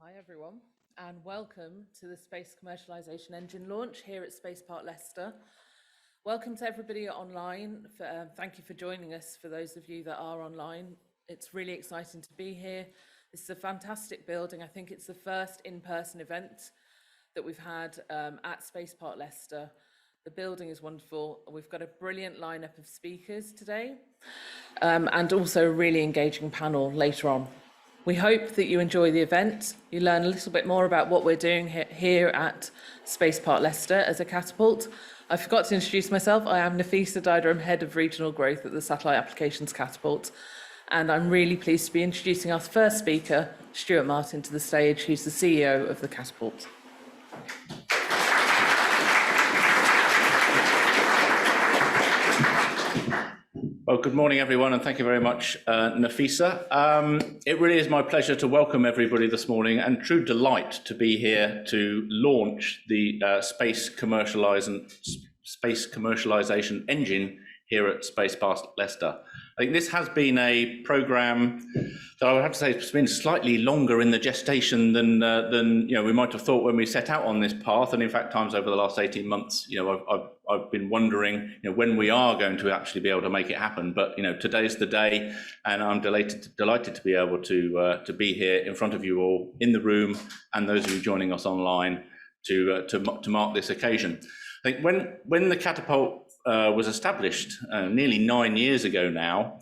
Hi everyone, and welcome to the Space Commercialisation Engine launch here at Space Park Leicester. Welcome to everybody online. Thank you for joining us. For those of you that are online, it's really exciting to be here. This is a fantastic building. I think it's the first in-person event that we've had at Space Park Leicester. The building is wonderful. We've got a brilliant lineup of speakers today and also a really engaging panel later on. We hope that you enjoy the event. You learn a little bit more about what we're doing here at Space Park Leicester as a catapult. I forgot to introduce myself. I am Nafisa Dider. I'm Head of Regional Growth at the Satellite Applications Catapult. And I'm really pleased to be introducing our first speaker, Stuart Martin, to the stage, who's the CEO of the Catapult. Well, good morning, everyone, and thank you very much, Nafisa. It really is my pleasure to welcome everybody this morning and true delight to be here to launch the Space Commercialisation Engine here at Space Park Leicester. I think this has been a programme that I would have to say has been slightly longer in the gestation than we might have thought when we set out on this path. And in fact, times over the last 18 months, I've been wondering when we are going to actually be able to make it happen. But today's the day, and I'm delighted to be able to be here in front of you all in the room, and those of you joining us online to mark this occasion. I think when the Catapult was established nearly 9 years ago now,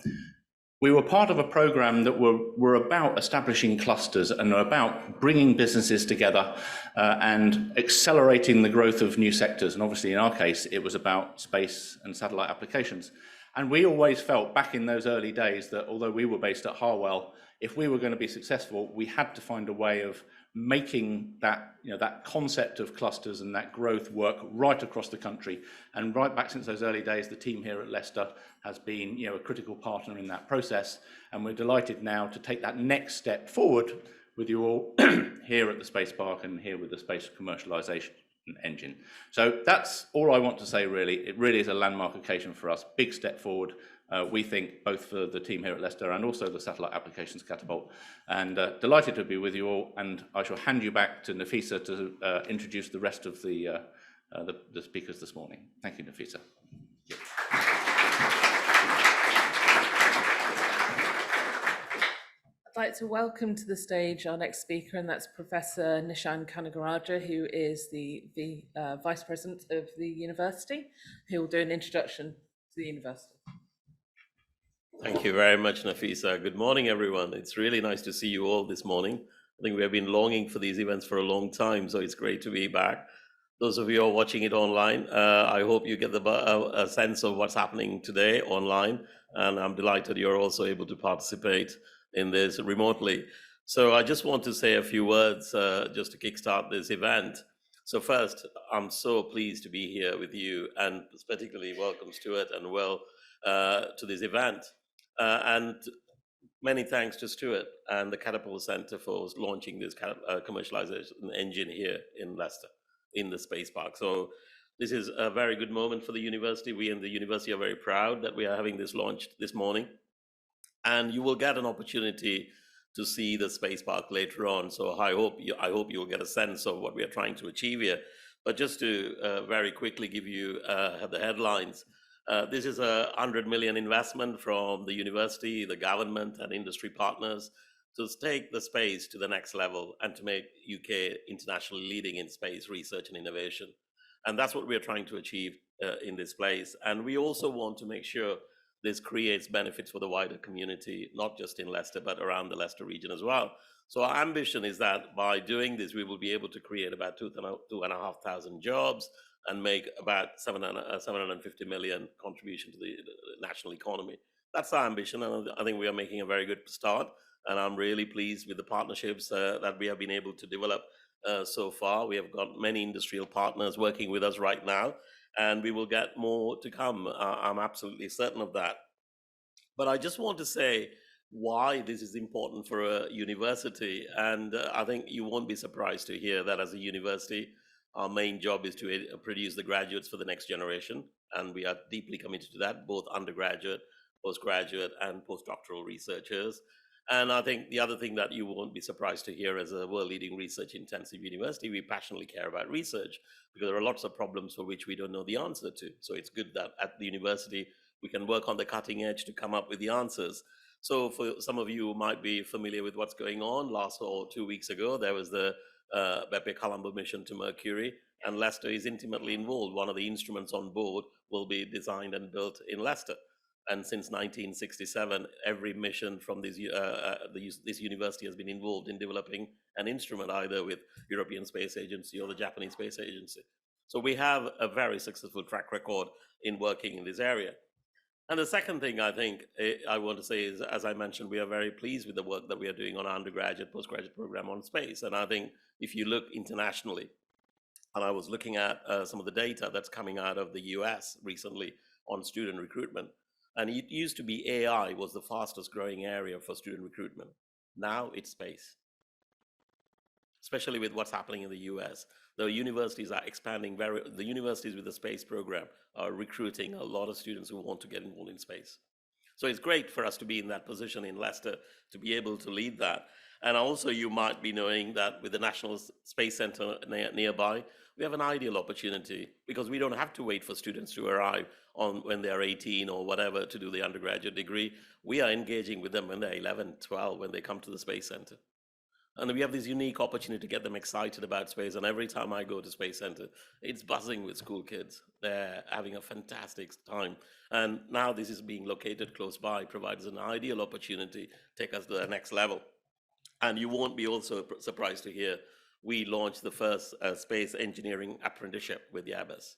we were part of a program that were about establishing clusters and about bringing businesses together and accelerating the growth of new sectors. And obviously, in our case, it was about space and satellite applications. And we always felt back in those early days that although we were based at Harwell, if we were going to be successful, we had to find a way of making that that concept of clusters and that growth work right across the country. And right back since those early days, the team here at Leicester has been a critical partner in that process, and we're delighted now to take that next step forward with you all here at the Space Park and here with the Space Commercialisation Engine. So that's all I want to say, really. It really is a landmark occasion for us, big step forward. We think both for the team here at Leicester and also the Satellite Applications Catapult, and delighted to be with you all. And I shall hand you back to Nafisa to introduce the rest of the speakers this morning. Thank you, Nafisa. I'd like to welcome to the stage our next speaker, and that's Professor Nishan Kanagaraja, who is the Vice President of the University, who will do an introduction to the University. Thank you very much, Nafisa. Good morning, everyone. It's really nice to see you all this morning. I think we have been longing for these events for a long time, so it's great to be back. Those of you who are watching it online, I hope you get a sense of what's happening today online, and I'm delighted you're also able to participate in this remotely. So I just want to say a few words just to kickstart this event. So first, I'm so pleased to be here with you, and particularly welcome Stuart and to this event. And many thanks to Stuart and the Catapult Centre for launching this commercialization engine here in Leicester, in the Space Park. So this is a very good moment for the university. We in the university are very proud that we are having this launched this morning. And you will get an opportunity to see the Space Park later on. So I hope you will get a sense of what we are trying to achieve here. But just to very quickly give you the headlines. This is a 100 million investment from the university, the government and industry partners to take the space to the next level and to make UK internationally leading in space research and innovation. And that's what we're trying to achieve in this place. And we also want to make sure this creates benefits for the wider community, not just in Leicester, but around the Leicester region as well. So our ambition is that by doing this, we will be able to create about 2,500 jobs and make about 750 million contribution to the national economy. That's our ambition, and I think we are making a very good start. And I'm really pleased with the partnerships that we have been able to develop so far. We have got many industrial partners working with us right now, and we will get more to come. I'm absolutely certain of that. But I just want to say why this is important for a university. And I think you won't be surprised to hear that as a university, our main job is to produce the graduates for the next generation. And we are deeply committed to that, both undergraduate, postgraduate, and postdoctoral researchers. And I think the other thing that you won't be surprised to hear, as a world-leading research-intensive university, we passionately care about research, because there are lots of problems for which we don't know the answer to. So it's good that at the university, we can work on the cutting edge to come up with the answers. So for some of you who might be familiar with what's going on, last or 2 weeks ago, there was the Bepi Colombo mission to Mercury, and Leicester is intimately involved. One of the instruments on board will be designed and built in Leicester. And since 1967, every mission from this university has been involved in developing an instrument, either with European Space Agency or the Japanese Space Agency. So we have a very successful track record in working in this area. And the second thing I think I want to say is, as I mentioned, we are very pleased with the work that we are doing on our undergraduate, postgraduate program on space. And I think if you look internationally, and I was looking at some of the data that's coming out of the US recently on student recruitment, and it used to be AI was the fastest growing area for student recruitment. Now it's space, especially with what's happening in the US. The universities are expanding the universities with the space program are recruiting a lot of students who want to get involved in space. So it's great for us to be in that position in Leicester, to be able to lead that. And also you might be knowing that with the National Space Center nearby, we have an ideal opportunity, because we don't have to wait for students to arrive when they're 18 or whatever to do the undergraduate degree. We are engaging with them when they're 11, 12, when they come to the Space Center. And we have this unique opportunity to get them excited about space. And every time I go to Space Center, it's buzzing with school kids. They're having a fantastic time. And now this is being located close by, provides an ideal opportunity to take us to the next level. And you won't be also surprised to hear we launched the first space engineering apprenticeship with the Airbus.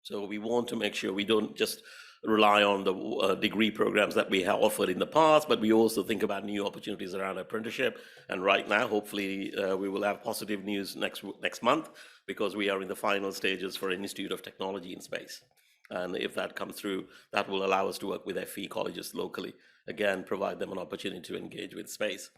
So we want to make sure we don't just rely on the degree programs that we have offered in the past, but we also think about new opportunities around apprenticeship. And right now, hopefully, we will have positive news next month, because we are in the final stages for an Institute of Technology in Space. And if that comes through, that will allow us to work with FE colleges locally, again, provide them an opportunity to engage with space.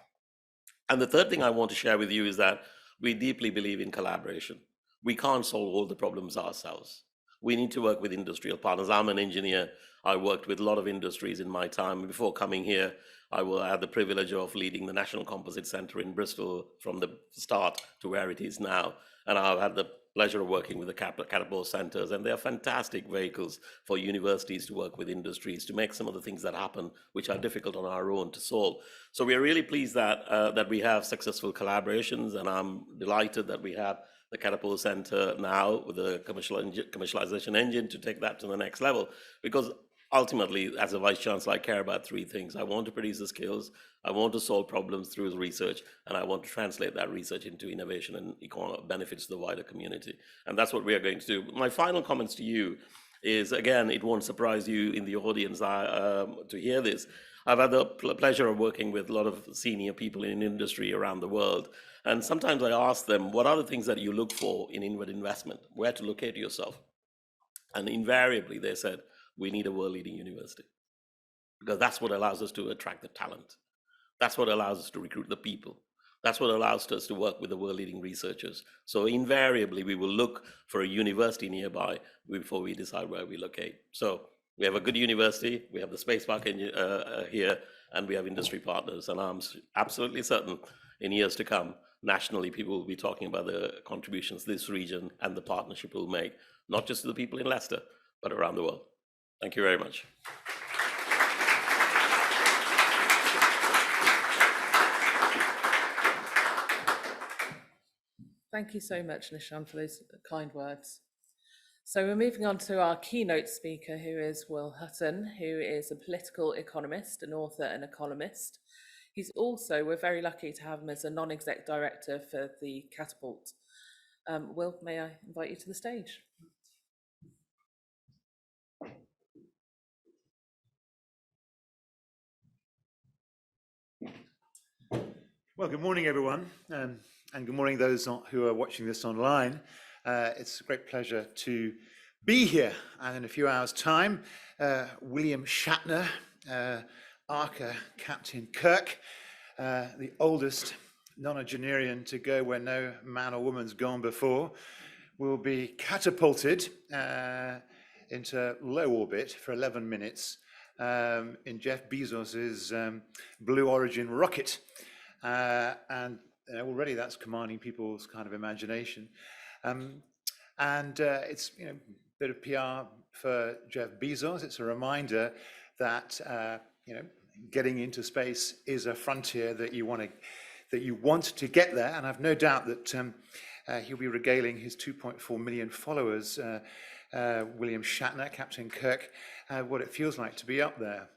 And the third thing I want to share with you is that we deeply believe in collaboration. We can't solve all the problems ourselves. We need to work with industrial partners. I'm an engineer. I worked with a lot of industries in my time. Before coming here, I had the privilege of leading the National Composite Centre in Bristol from the start to where it is now. And I've had the pleasure of working with the Catapult centres, and they're fantastic vehicles for universities to work with industries to make some of the things that happen, which are difficult on our own to solve. So we are really pleased that we have successful collaborations, and I'm delighted that we have the Catapult Centre now with the commercialization engine to take that to the next level. Because ultimately, as a Vice Chancellor, I care about three things. I want to produce the skills, I want to solve problems through research, and I want to translate that research into innovation and benefits to the wider community. And that's what we are going to do. My final comments to you is, again, it won't surprise you in the audience to hear this. I've had the pleasure of working with a lot of senior people in industry around the world. And sometimes I ask them, what are the things that you look for in inward investment? Where to locate yourself? And invariably they said, we need a world-leading university, because that's what allows us to attract the talent. That's what allows us to recruit the people. That's what allows us to work with the world-leading researchers. So invariably, we will look for a university nearby before we decide where we locate. So we have a good university, we have the Space Park here, and we have industry partners. And I'm absolutely certain in years to come, nationally, people will be talking about the contributions this region and the partnership will make, not just to the people in Leicester, but around the world. Thank you very much. Thank you so much, Nishan, for those kind words. So we're moving on to our keynote speaker, who is Will Hutton, who is a political economist, an author and a columnist. He's also, we're very lucky to have him as a non-exec director for the Catapult. Will, may I invite you to the stage? Well, good morning, everyone, and good morning those who are watching this online. It's a great pleasure to be here. And in a few hours' time, William Shatner, Archer Captain Kirk, the oldest nonagenarian to go where no man or woman's gone before, will be catapulted into low orbit for 11 minutes in Jeff Bezos's Blue Origin rocket. And already that's commanding people's kind of imagination. It's a bit of PR for Jeff Bezos. It's a reminder that getting into space is a frontier that you want to get there. And I've no doubt that he'll be regaling his 2.4 million followers, William Shatner, Captain Kirk, what it feels like to be up there.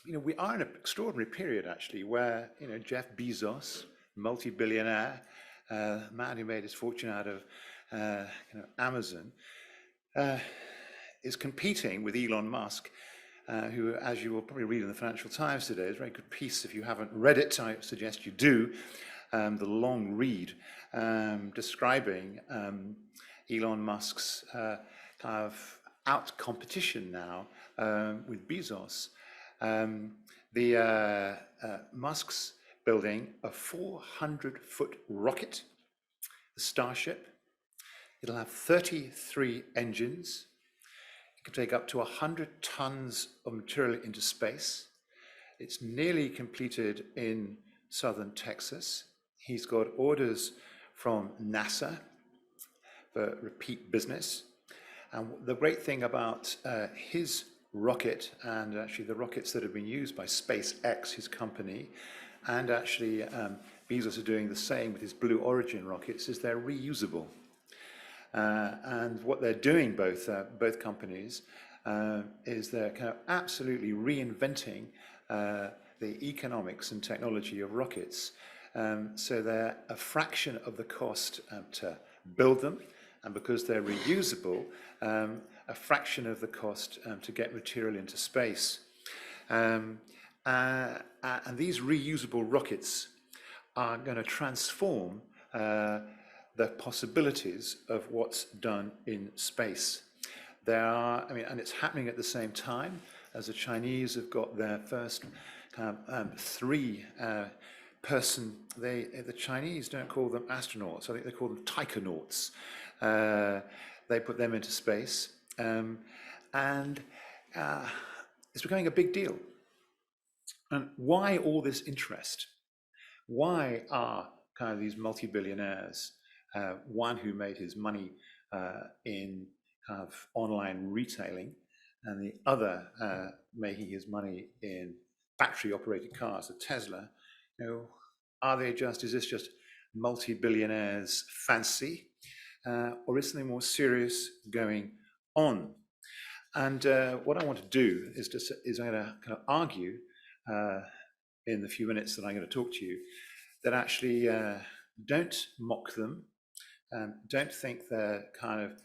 We are in an extraordinary period, actually, where Jeff Bezos, multi-billionaire, man who made his fortune out of Amazon, is competing with Elon Musk, who, as you will probably read in the Financial Times today, is a very good piece. If you haven't read it, I suggest you do. The long read describing Elon Musk's kind of out competition now with Bezos. Musk's building a 400-foot rocket, the Starship. It'll have 33 engines. It can take up to 100 tons of material into space. It's nearly completed in southern Texas. He's got orders from NASA for repeat business. And the great thing about his rocket, and actually the rockets that have been used by SpaceX, his company, and actually Bezos are doing the same with his Blue Origin rockets, is they're reusable. And what they're doing, both companies, is they're kind of absolutely reinventing the economics and technology of rockets. So they're a fraction of the cost to build them, and because they're reusable, a fraction of the cost to get material into space. And these reusable rockets are going to transform the possibilities of what's done in space. And it's happening at the same time as the Chinese have got their first kind of three-person. The Chinese don't call them astronauts. I think they call them taikonauts. They put them into space, and it's becoming a big deal. And why all this interest? Why are kind of these multi-billionaires, one who made his money in kind of online retailing, and the other making his money in battery-operated cars, a Tesla? Is this just multi-billionaires' fancy, or is something more serious going on? And what I want to do is I'm going to kind of argue in the few minutes that I'm going to talk to you that actually don't mock them, don't think they're kind of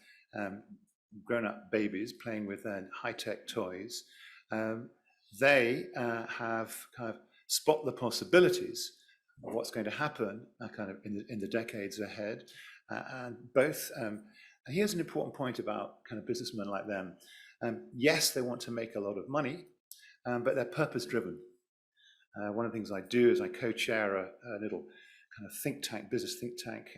grown-up babies playing with high-tech toys. They have kind of spot the possibilities of what's going to happen kind of in the decades ahead. And both, and here's an important point about kind of businessmen like them. Yes, they want to make a lot of money, but they're purpose-driven. One of the things I do is I co-chair a little kind of business think tank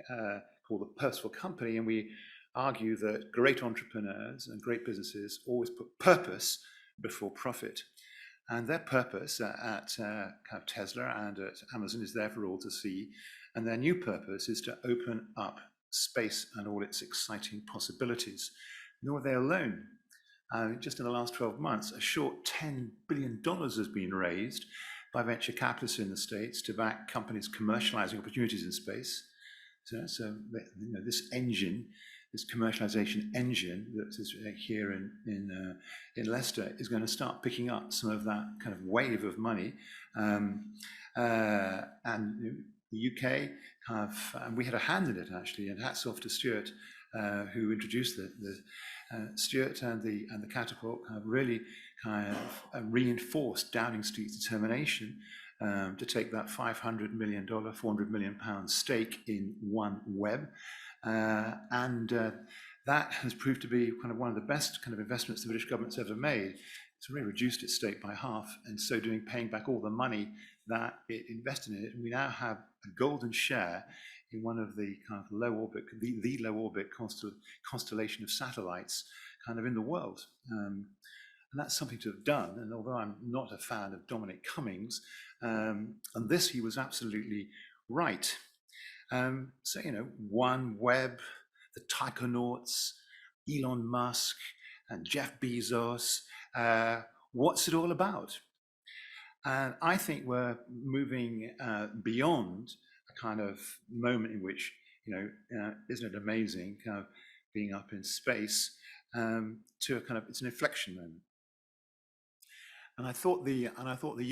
called the Purposeful Company, and we argue that great entrepreneurs and great businesses always put purpose before profit. And their purpose at kind of Tesla and at Amazon is there for all to see. And their new purpose is to open up space and all its exciting possibilities. Nor are they alone. Just in the last 12 months, a short $10 billion has been raised by venture capitalists in the States to back companies commercializing opportunities in space. So this engine, this commercialization engine that is here in Leicester, is going to start picking up some of that kind of wave of money. And the UK and we had a hand in it actually, and hats off to Stuart, who introduced the Stuart and the Catapult really reinforced Downing Street's determination to take that $500 million, £400 million stake in OneWeb. That has proved to be kind of one of the best kind of investments the British government's ever made. It's really reduced its stake by half, and so doing, paying back all the money that it invested in it. And we now have a golden share in one of the kind of low orbit, the low orbit constellation of satellites kind of in the world. And that's something to have done. And although I'm not a fan of Dominic Cummings, on this he was absolutely right. So, you know, OneWeb, the Taikonauts, Elon Musk, and Jeff Bezos, what's it all about? And I think we're moving beyond a kind of moment in which, you know, isn't it amazing, kind of being up in space, to a kind of, it's an inflection moment. And I thought the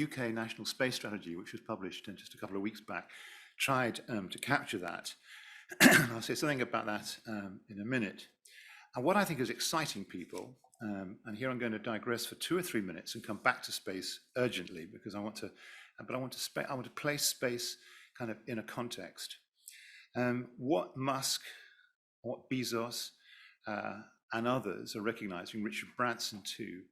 UK National Space Strategy, which was published just a couple of weeks back, tried to capture that. I'll say something about that in a minute. And what I think is exciting people, and here I'm going to digress for 2 or 3 minutes and come back to space urgently, because I want to place space kind of in a context. What Musk, what Bezos, and others are recognizing, Richard Branson too,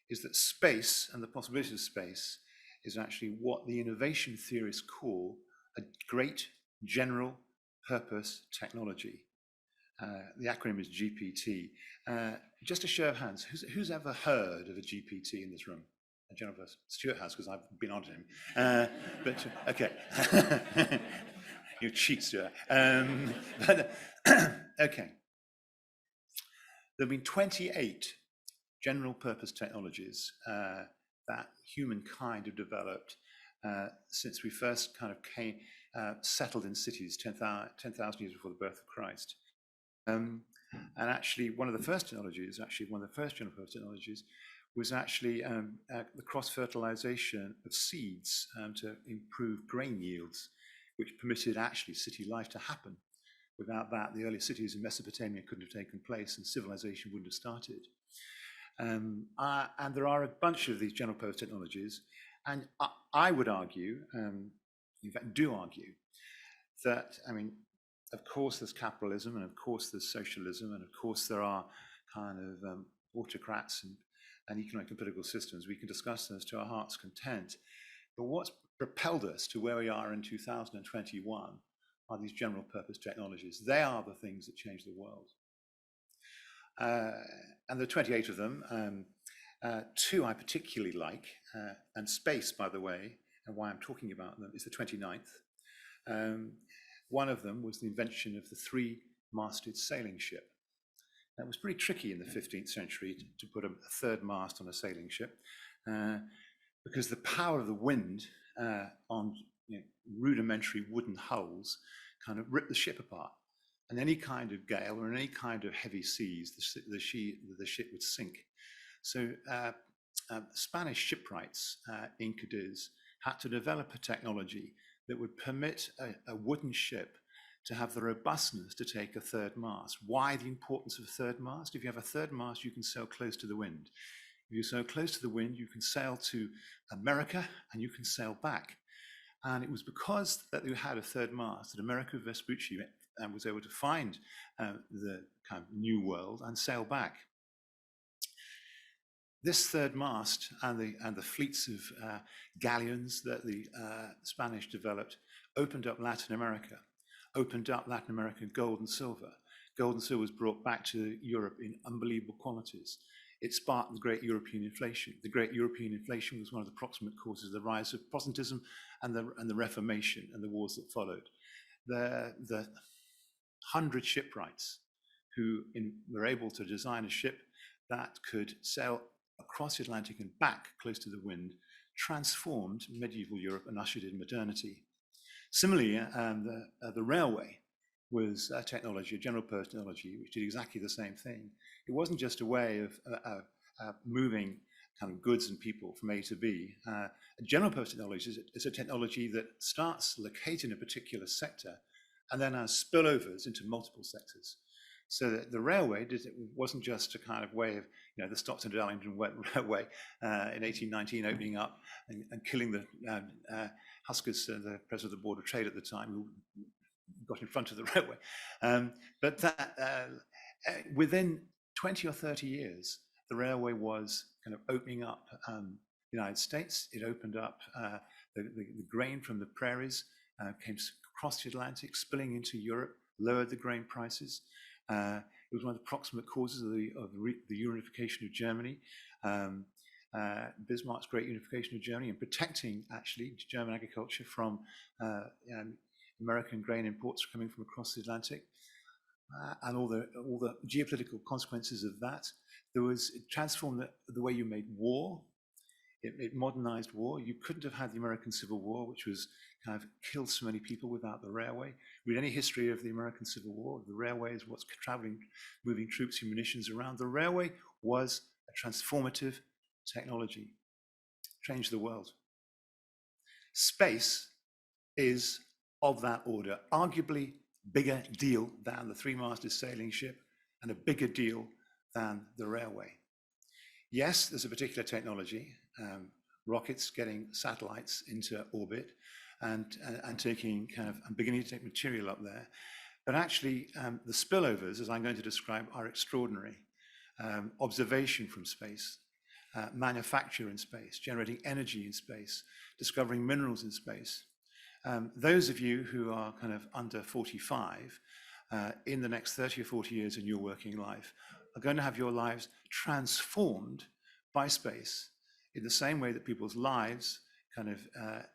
is that space and the possibility of space is actually what the innovation theorists call a great general purpose technology. The acronym is GPT. Just a show of hands, who's ever heard of a GPT in this room? A general purpose. Stuart has, because I've been on to him. But okay, you cheat, Stuart. Okay, there've been 28 general purpose technologies that humankind have developed since we first kind of settled in cities 10,000 years before the birth of Christ. And actually, one of the first general purpose technologies was actually the cross-fertilization of seeds to improve grain yields, which permitted actually city life to happen. Without that, the early cities in Mesopotamia couldn't have taken place and civilization wouldn't have started. And there are a bunch of these general purpose technologies, and I would argue, in fact do argue, that, I mean, of course there's capitalism, and of course there's socialism, and of course there are kind of autocrats and economic and political systems. We can discuss those to our heart's content. But what's propelled us to where we are in 2021 are these general purpose technologies. They are the things that change the world. And there are 28 of them. 2 I particularly like, and space, by the way, and why I'm talking about them, is the 29th. One of them was the invention of the 3-masted sailing ship. That was pretty tricky in the 15th century to put a 3rd mast on a sailing ship, because the power of the wind on rudimentary wooden hulls kind of ripped the ship apart. And any kind of gale or any kind of heavy seas, the ship would sink. So Spanish shipwrights in Cadiz had to develop a technology that would permit a wooden ship to have the robustness to take a 3rd mast. Why the importance of a 3rd mast? If you have a 3rd mast, you can sail close to the wind. If you sail close to the wind, you can sail to America and you can sail back. And it was because that they had a 3rd mast that Amerigo Vespucci was able to find the kind of new world and sail back. This 3rd mast and the fleets of galleons that the Spanish developed opened up Latin America gold and silver. Gold and silver was brought back to Europe in unbelievable quantities. It sparked the Great European Inflation. The Great European Inflation was one of the proximate causes of the rise of Protestantism and the Reformation and the wars that followed. The 100 shipwrights who were able to design a ship that could sail across the Atlantic and back close to the wind transformed medieval Europe and ushered in modernity. Similarly, the railway was a technology, a general purpose technology, which did exactly the same thing. It wasn't just a way of moving kind of goods and people from A to B. A general purpose technology is a technology that starts located in a particular sector and then has spillovers into multiple sectors. So that the railway wasn't just a kind of way of, the Stockton to Darlington Railway in 1819 opening up and killing the Huskers, the president of the Board of Trade at the time, who got in front of the railway. But that, within 20 or 30 years, the railway was kind of opening up the United States. It opened up the grain from the prairies, came across the Atlantic, spilling into Europe, lowered the grain prices. It was one of the proximate causes of the unification of Germany. Bismarck's great unification of Germany and protecting actually German agriculture from American grain imports coming from across the Atlantic, and all the geopolitical consequences of that. It transformed the way you made war. It modernized war. You couldn't have had the American Civil War, which was kind of killed so many people, without the railway. Read any history of the American Civil War, the railway is what's moving troops and munitions around. The railway was a transformative technology, changed the world. Space is of that order, arguably bigger deal than the three-masted sailing ship and a bigger deal than the railway. Yes, there's a particular technology, rockets getting satellites into orbit and taking and beginning to take material up there. But actually, the spillovers, as I'm going to describe, are extraordinary. Observation from space, manufacture in space, generating energy in space, discovering minerals in space. Those of you who are kind of under 45, in the next 30 or 40 years in your working life, are going to have your lives transformed by space in the same way that people's lives in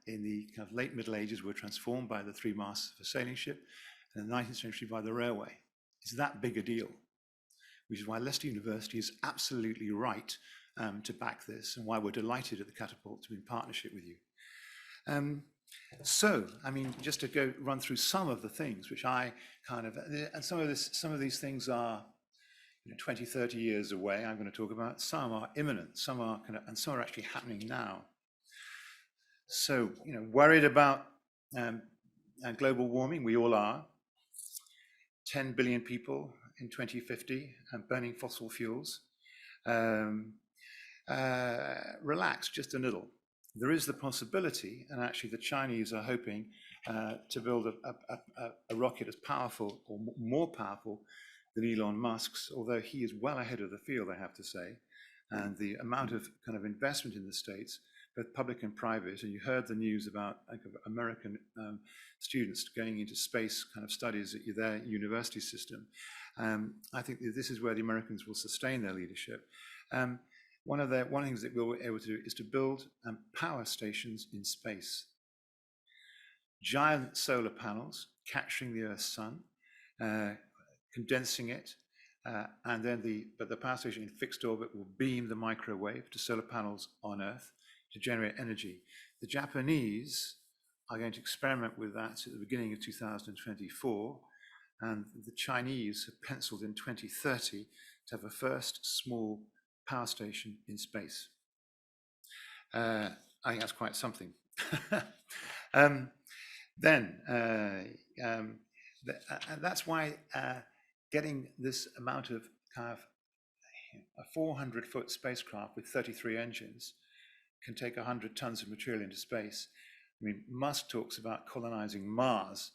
the late Middle Ages were transformed by the three masts of a sailing ship, and in the 19th century by the railway. It's that big a deal, which is why Leicester University is absolutely right to back this, and why we're delighted at the Catapult to be in partnership with you. So, I mean, just to run through some of the things which and some of these things are 20, 30 years away, I'm going to talk about. Some are imminent, some are and some are actually happening now. So, worried about global warming, we all are. 10 billion people in 2050 and burning fossil fuels. Relax just a little. There is the possibility, and actually the Chinese are hoping to build a rocket as powerful or more powerful than Elon Musk's, although he is well ahead of the field, I have to say. And the amount of investment in the States, both public and private, and you heard the news about American students going into space studies at their university system. I think that this is where the Americans will sustain their leadership. One of the things that we'll be able to do is to build power stations in space. Giant solar panels capturing the Earth's sun, condensing it, and then the power station in fixed orbit will beam the microwave to solar panels on Earth to generate energy. The Japanese are going to experiment with that at the beginning of 2024, and the Chinese have penciled in 2030 to have a first small power station in space. I think that's quite something. That's why getting this amount of a 400-foot spacecraft with 33 engines can take 100 tons of material into space. I mean, Musk talks about colonizing Mars.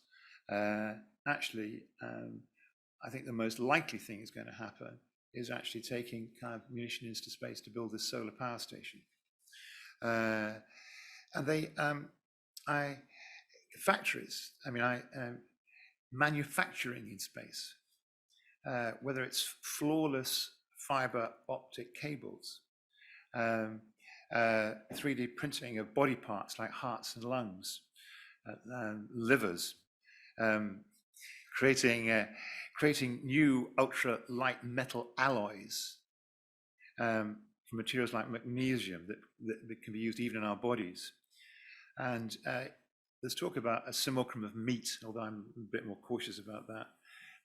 Actually, I think the most likely thing is going to happen is actually taking munitions into space to build this solar power station. Factories, manufacturing in space, whether it's flawless fiber optic cables, 3D printing of body parts like hearts and lungs, livers, creating new ultra light metal alloys from materials like magnesium that can be used even in our bodies. And there's talk about a simulacrum of meat, although I'm a bit more cautious about that.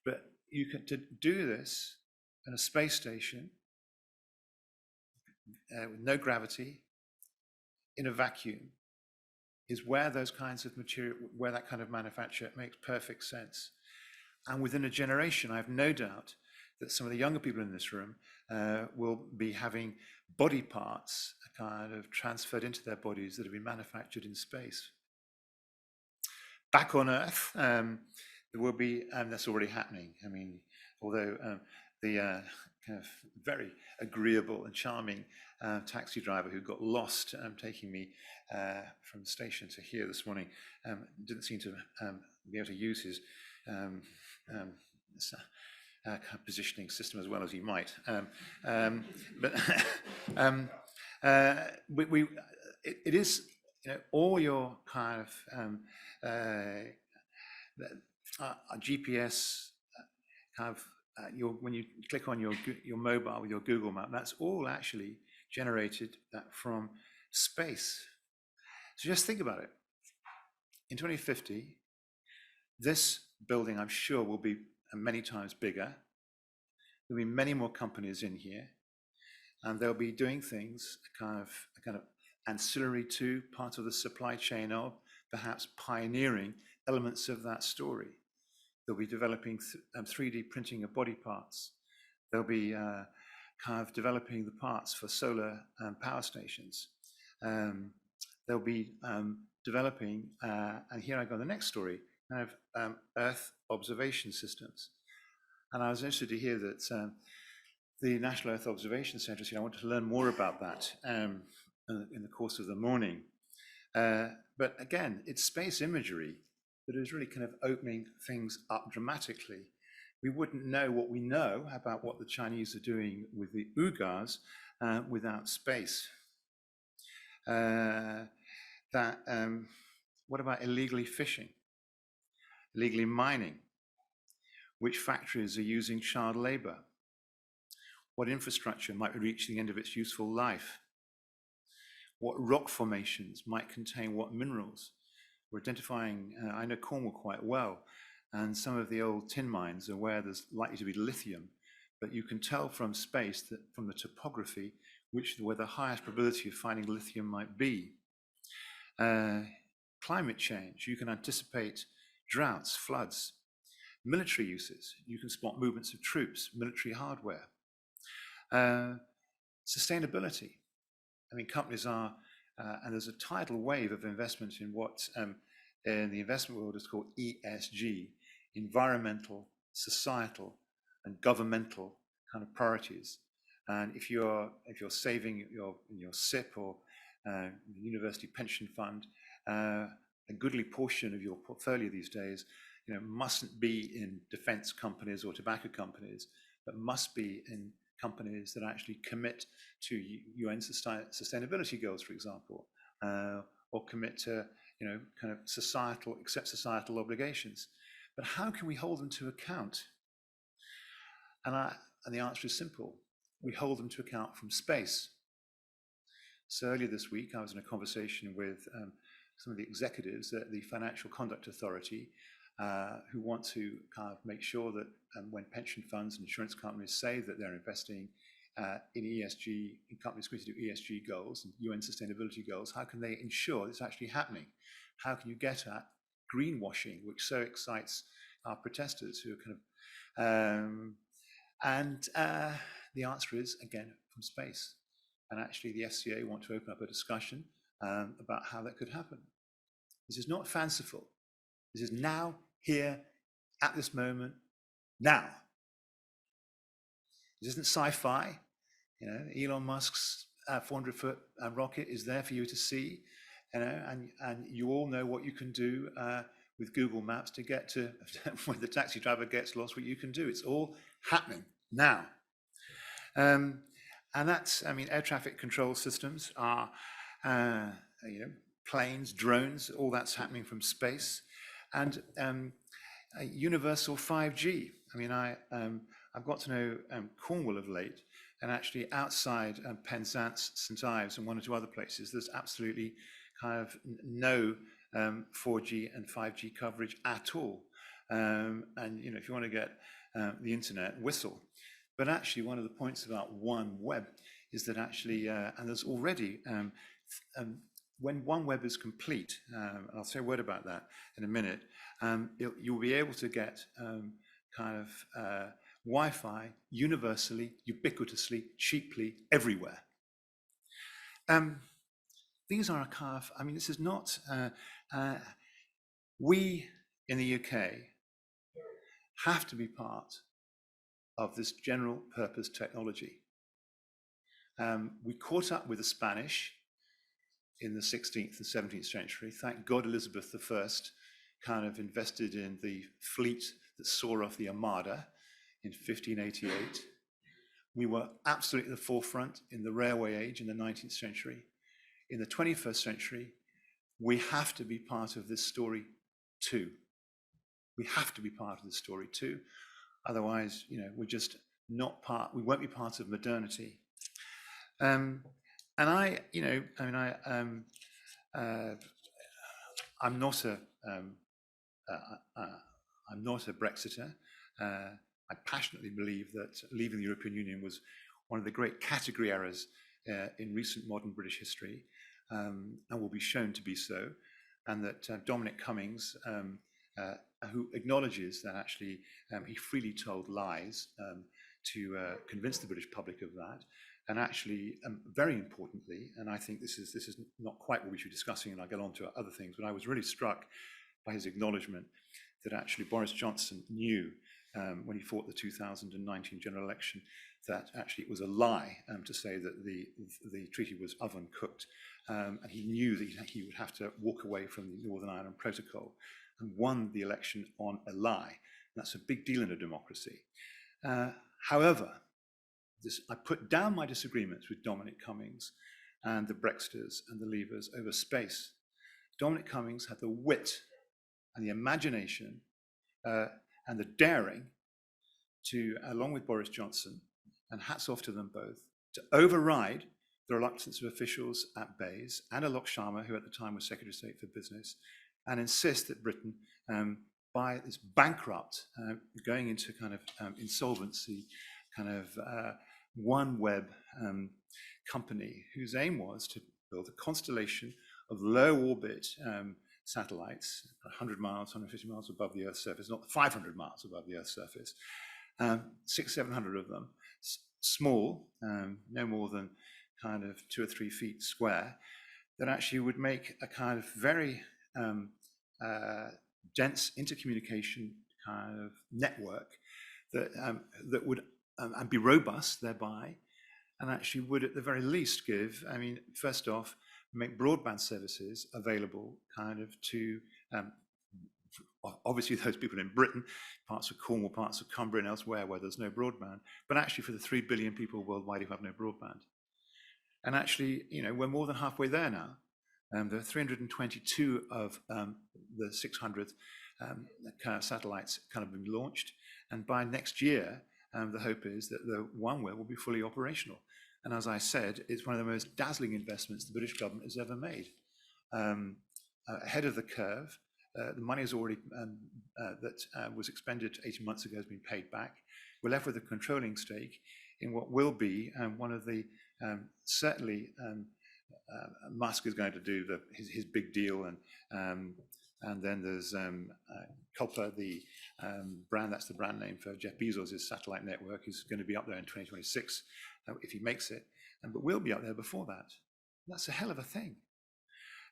But to do this in a space station with no gravity, in a vacuum, is where those kinds of material, where that kind of manufacture makes perfect sense. And within a generation, I have no doubt that some of the younger people in this room will be having body parts transferred into their bodies that have been manufactured in space. Back on Earth, there will be, and that's already happening. I mean, although the very agreeable and charming taxi driver who got lost taking me from the station to here this morning didn't seem to be able to use his kind of positioning system as well as you might. But it is, all your kind of GPS kind of when you click on your mobile with your Google map, that's all actually generated from space. So just think about it. In 2050, this building, I'm sure, will be many times bigger. There'll be many more companies in here, and they'll be doing things kind of ancillary to part of the supply chain of, perhaps pioneering elements of that story. They'll be developing 3D printing of body parts. They'll be kind of developing the parts for solar power stations. They'll be developing, and here I go, the next story, kind of Earth observation systems. And I was interested to hear that the National Earth Observation Centre said, I want to learn more about that in the course of the morning. But again, it's space imagery that is really kind of opening things up dramatically. We wouldn't know what we know about what the Chinese are doing with the Uyghurs without space. What about illegally fishing, illegally mining? Which factories are using child labor? What infrastructure might reach the end of its useful life? What rock formations might contain what minerals? We're identifying, I know Cornwall quite well, and some of the old tin mines are where there's likely to be lithium, but you can tell from space, that from the topography, where the highest probability of finding lithium might be. Climate change, you can anticipate droughts, floods. Military uses, you can spot movements of troops, military hardware. Sustainability, I mean, companies are, and there's a tidal wave of investment in what in the investment world is called ESG, environmental, societal, and governmental kind of priorities. And if you're saving in your SIP or university pension fund, a goodly portion of your portfolio these days, mustn't be in defense companies or tobacco companies, but must be in companies that actually commit to UN sustainability goals, for example, or commit to kind of accept societal obligations. But how can we hold them to account? And the answer is simple. We hold them to account from space. So earlier this week, I was in a conversation with some of the executives at the Financial Conduct Authority, who want to kind of make sure that when pension funds and insurance companies say that they're investing in ESG, in companies going to do ESG goals and UN sustainability goals, how can they ensure it's actually happening? How can you get at greenwashing, which so excites our protesters who are kind of, the answer is, again, from space. And actually the FCA want to open up a discussion about how that could happen. This is not fanciful. This is now, here, at this moment, now. This isn't sci-fi. Elon Musk's 400-foot rocket is there for you to see, and you all know what you can do with Google Maps to get to when the taxi driver gets lost, what you can do. It's all happening now. And that's, I mean, air traffic control systems are, planes, drones, all that's happening from space. And universal 5G. I mean, I've got to know Cornwall of late, and actually outside Penzance, St Ives, and one or two other places, there's absolutely kind of no 4G and 5G coverage at all. And if you want to get the internet, whistle. But actually, one of the points about OneWeb is that actually, and there's already, when OneWeb is complete, I'll say a word about that in a minute, you'll be able to get kind of Wi-Fi universally, ubiquitously, cheaply, everywhere. These are a kind of, I mean, this is not, we in the UK have to be part of this general purpose technology. We caught up with the Spanish in the 16th and 17th century. Thank God Elizabeth I kind of invested in the fleet that saw off the Armada. in 1588. We were absolutely at the forefront in the railway age in the 19th century. In the 21st century, we have to be part of this story too. We have to be part of this story too. Otherwise, we're just not part, we won't be part of modernity. And I'm not a Brexiter. I passionately believe that leaving the European Union was one of the great category errors in recent modern British history, and will be shown to be so, and that Dominic Cummings, who acknowledges that actually he freely told lies to convince the British public of that, and actually, very importantly, and I think this is not quite what we should be discussing, and I'll get on to other things, but I was really struck by his acknowledgement that actually Boris Johnson knew when he fought the 2019 general election that actually it was a lie to say that the treaty was oven cooked, and he knew that he would have to walk away from the Northern Ireland Protocol, and won the election on a lie. That's a big deal in a democracy. However, I put down my disagreements with Dominic Cummings and the Brexiters and the Leavers over space. Dominic Cummings had the wit and the imagination and the daring to, along with Boris Johnson, and hats off to them both, to override the reluctance of officials at Bayes and Alok Sharma, who at the time was Secretary of State for Business, and insist that Britain, by this bankrupt, going into kind of insolvency, kind of OneWeb company, whose aim was to build a constellation of low orbit satellites, 100 miles, 150 miles above the Earth's surface, not 500 miles above the Earth's surface, 600-700 of them, small, no more than kind of 2 or 3 feet square, that actually would make a kind of very dense intercommunication kind of network that would and be robust thereby, and actually would at the very least give, first off, make broadband services available kind of to obviously those people in Britain, parts of Cornwall, parts of Cumbria and elsewhere where there's no broadband, but actually for the 3 billion people worldwide who have no broadband. And actually, we're more than halfway there now. There are 322 of the 600 kind of satellites kind of been launched, and by next year, the hope is that the OneWeb will be fully operational. And as I said, it's one of the most dazzling investments the British government has ever made. Ahead of the curve, the money is already that was expended 18 months ago has been paid back. We're left with a controlling stake in what will be one of the certainly Musk is going to do his big deal, and then there's Culper, the brand, that's the brand name for Jeff Bezos' satellite network, is going to be up there in 2026 if he makes it, but we'll be up there before that. That's a hell of a thing.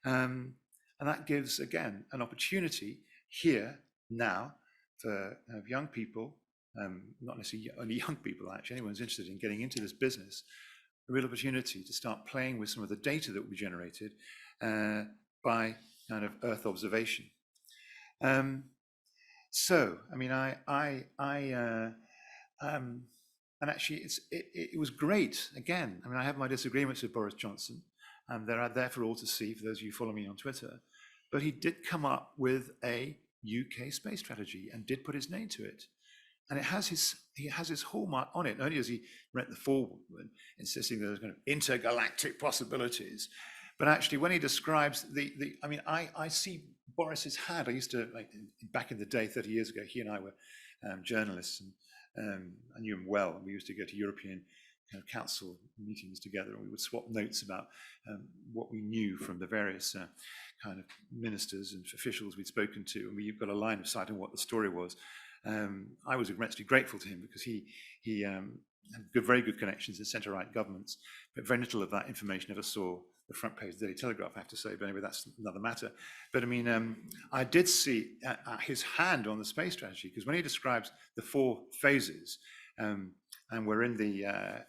And that gives, again, an opportunity here now for young people, not necessarily only young people, actually, anyone who's interested in getting into this business, a real opportunity to start playing with some of the data that will be generated by kind of Earth observation. And actually, it was great. Again, I have my disagreements with Boris Johnson, and they're out there for all to see, for those of you who follow me on Twitter. But he did come up with a UK space strategy and did put his name to it. And he has his hallmark on it. Not only does he rent the forward, insisting that there's kind of intergalactic possibilities, but actually when he describes I see Boris's hand. I used to, back in the day, 30 years ago, he and I were journalists, and I knew him well. And we used to go to European kind of council meetings together, and we would swap notes about what we knew from the various kind of ministers and officials we'd spoken to, and we've got a line of sight on what the story was. I was immensely grateful to him because he had very good connections in centre-right governments, but very little of that information ever saw the front page of the Daily Telegraph, I have to say. But anyway, that's another matter. But I did see his hand on the space strategy, because when he describes the 4 phases, and we're in the kind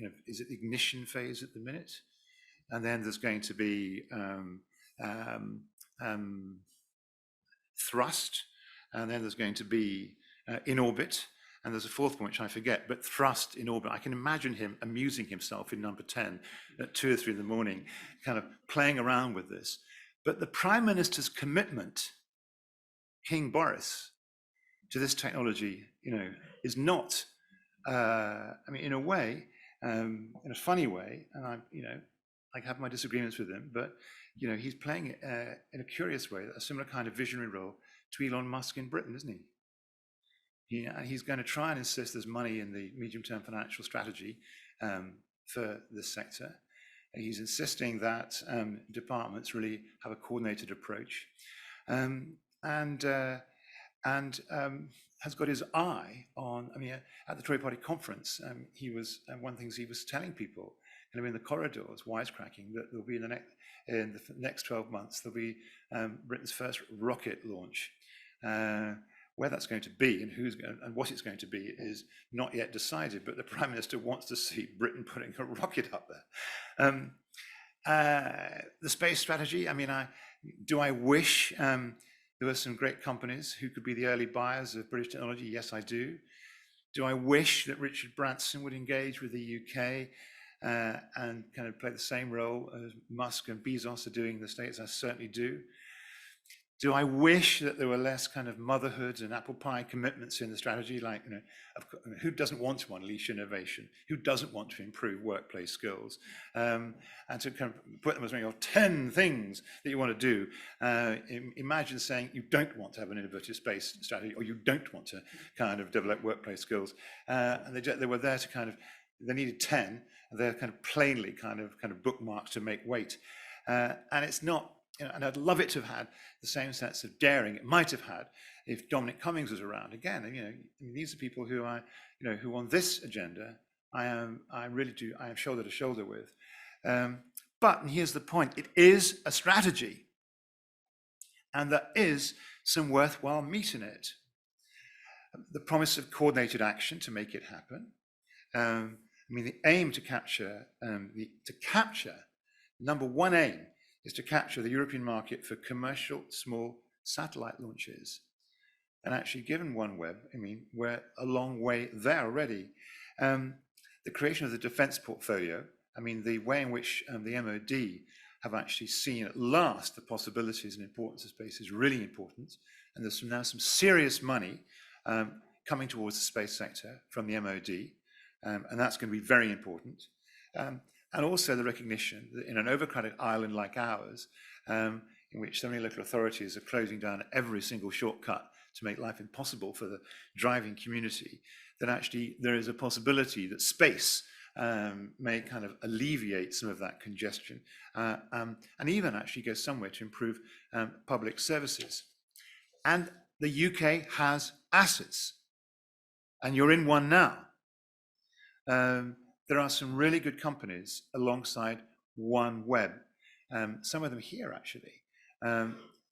of, is it the ignition phase at the minute? And then there's going to be thrust, and then there's going to be in orbit. And there's a fourth one, which I forget, but thrust in orbit. I can imagine him amusing himself in number 10 at 2 or 3 in the morning, kind of playing around with this. But the Prime Minister's commitment, King Boris, to this technology, is not, I mean, in a way, in a funny way, and I have my disagreements with him, but, he's playing it in a curious way, a similar kind of visionary role to Elon Musk in Britain, isn't he? He's going to try and insist there's money in the medium-term financial strategy for this sector. He's insisting that departments really have a coordinated approach, and has got his eye on. I mean, at the Tory Party conference, he was one of the things he was telling people, kind of in the corridors, wisecracking, that there'll be in the next 12 months there'll be Britain's first rocket launch. Where that's going to be and what it's going to be is not yet decided, but the Prime Minister wants to see Britain putting a rocket up there. The space strategy, I mean, do I wish there were some great companies who could be the early buyers of British technology? Yes, I do. Do I wish that Richard Branson would engage with the UK and kind of play the same role as Musk and Bezos are doing in the States? I certainly do. Do I wish that there were less kind of motherhood and apple pie commitments in the strategy? Like, who doesn't want to unleash innovation? Who doesn't want to improve workplace skills? And to kind of put them as 10 things that you want to do. Imagine saying you don't want to have an innovative space strategy, or you don't want to kind of develop workplace skills. And they were there to kind of, they needed 10, and they're kind of plainly kind of bookmarked to make weight. And it's not, and I'd love it to have had the same sense of daring it might have had if Dominic Cummings was around. Again, these are people who who on this agenda, I am shoulder to shoulder with. But, and here's the point, it is a strategy, and there is some worthwhile meat in it. The promise of coordinated action to make it happen. The aim to capture, number one aim is to capture the European market for commercial small satellite launches. And actually, given OneWeb, we're a long way there already. The creation of the defence portfolio, the way in which the MOD have actually seen at last the possibilities and importance of space is really important. And there's now some serious money coming towards the space sector from the MOD, and that's going to be very important. And also the recognition that in an overcrowded island like ours, in which so many local authorities are closing down every single shortcut to make life impossible for the driving community, that actually there is a possibility that space may kind of alleviate some of that congestion, and even actually go somewhere to improve public services. And the UK has assets, and you're in one now. There are some really good companies alongside OneWeb, some of them here actually,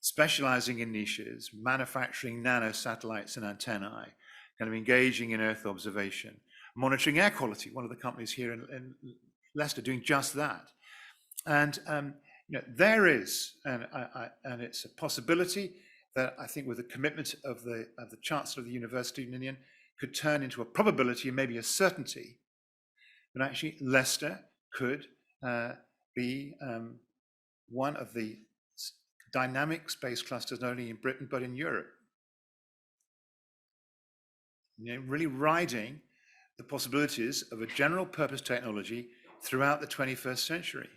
specializing in niches, manufacturing nano satellites and antennae, kind of engaging in Earth observation, monitoring air quality, one of the companies here in Leicester doing just that. And there is, and it's a possibility that I think with the commitment of the Chancellor of the University Union could turn into a probability and maybe a certainty. But actually, Leicester could be one of the dynamic space clusters, not only in Britain, but in Europe. Really riding the possibilities of a general purpose technology throughout the 21st century.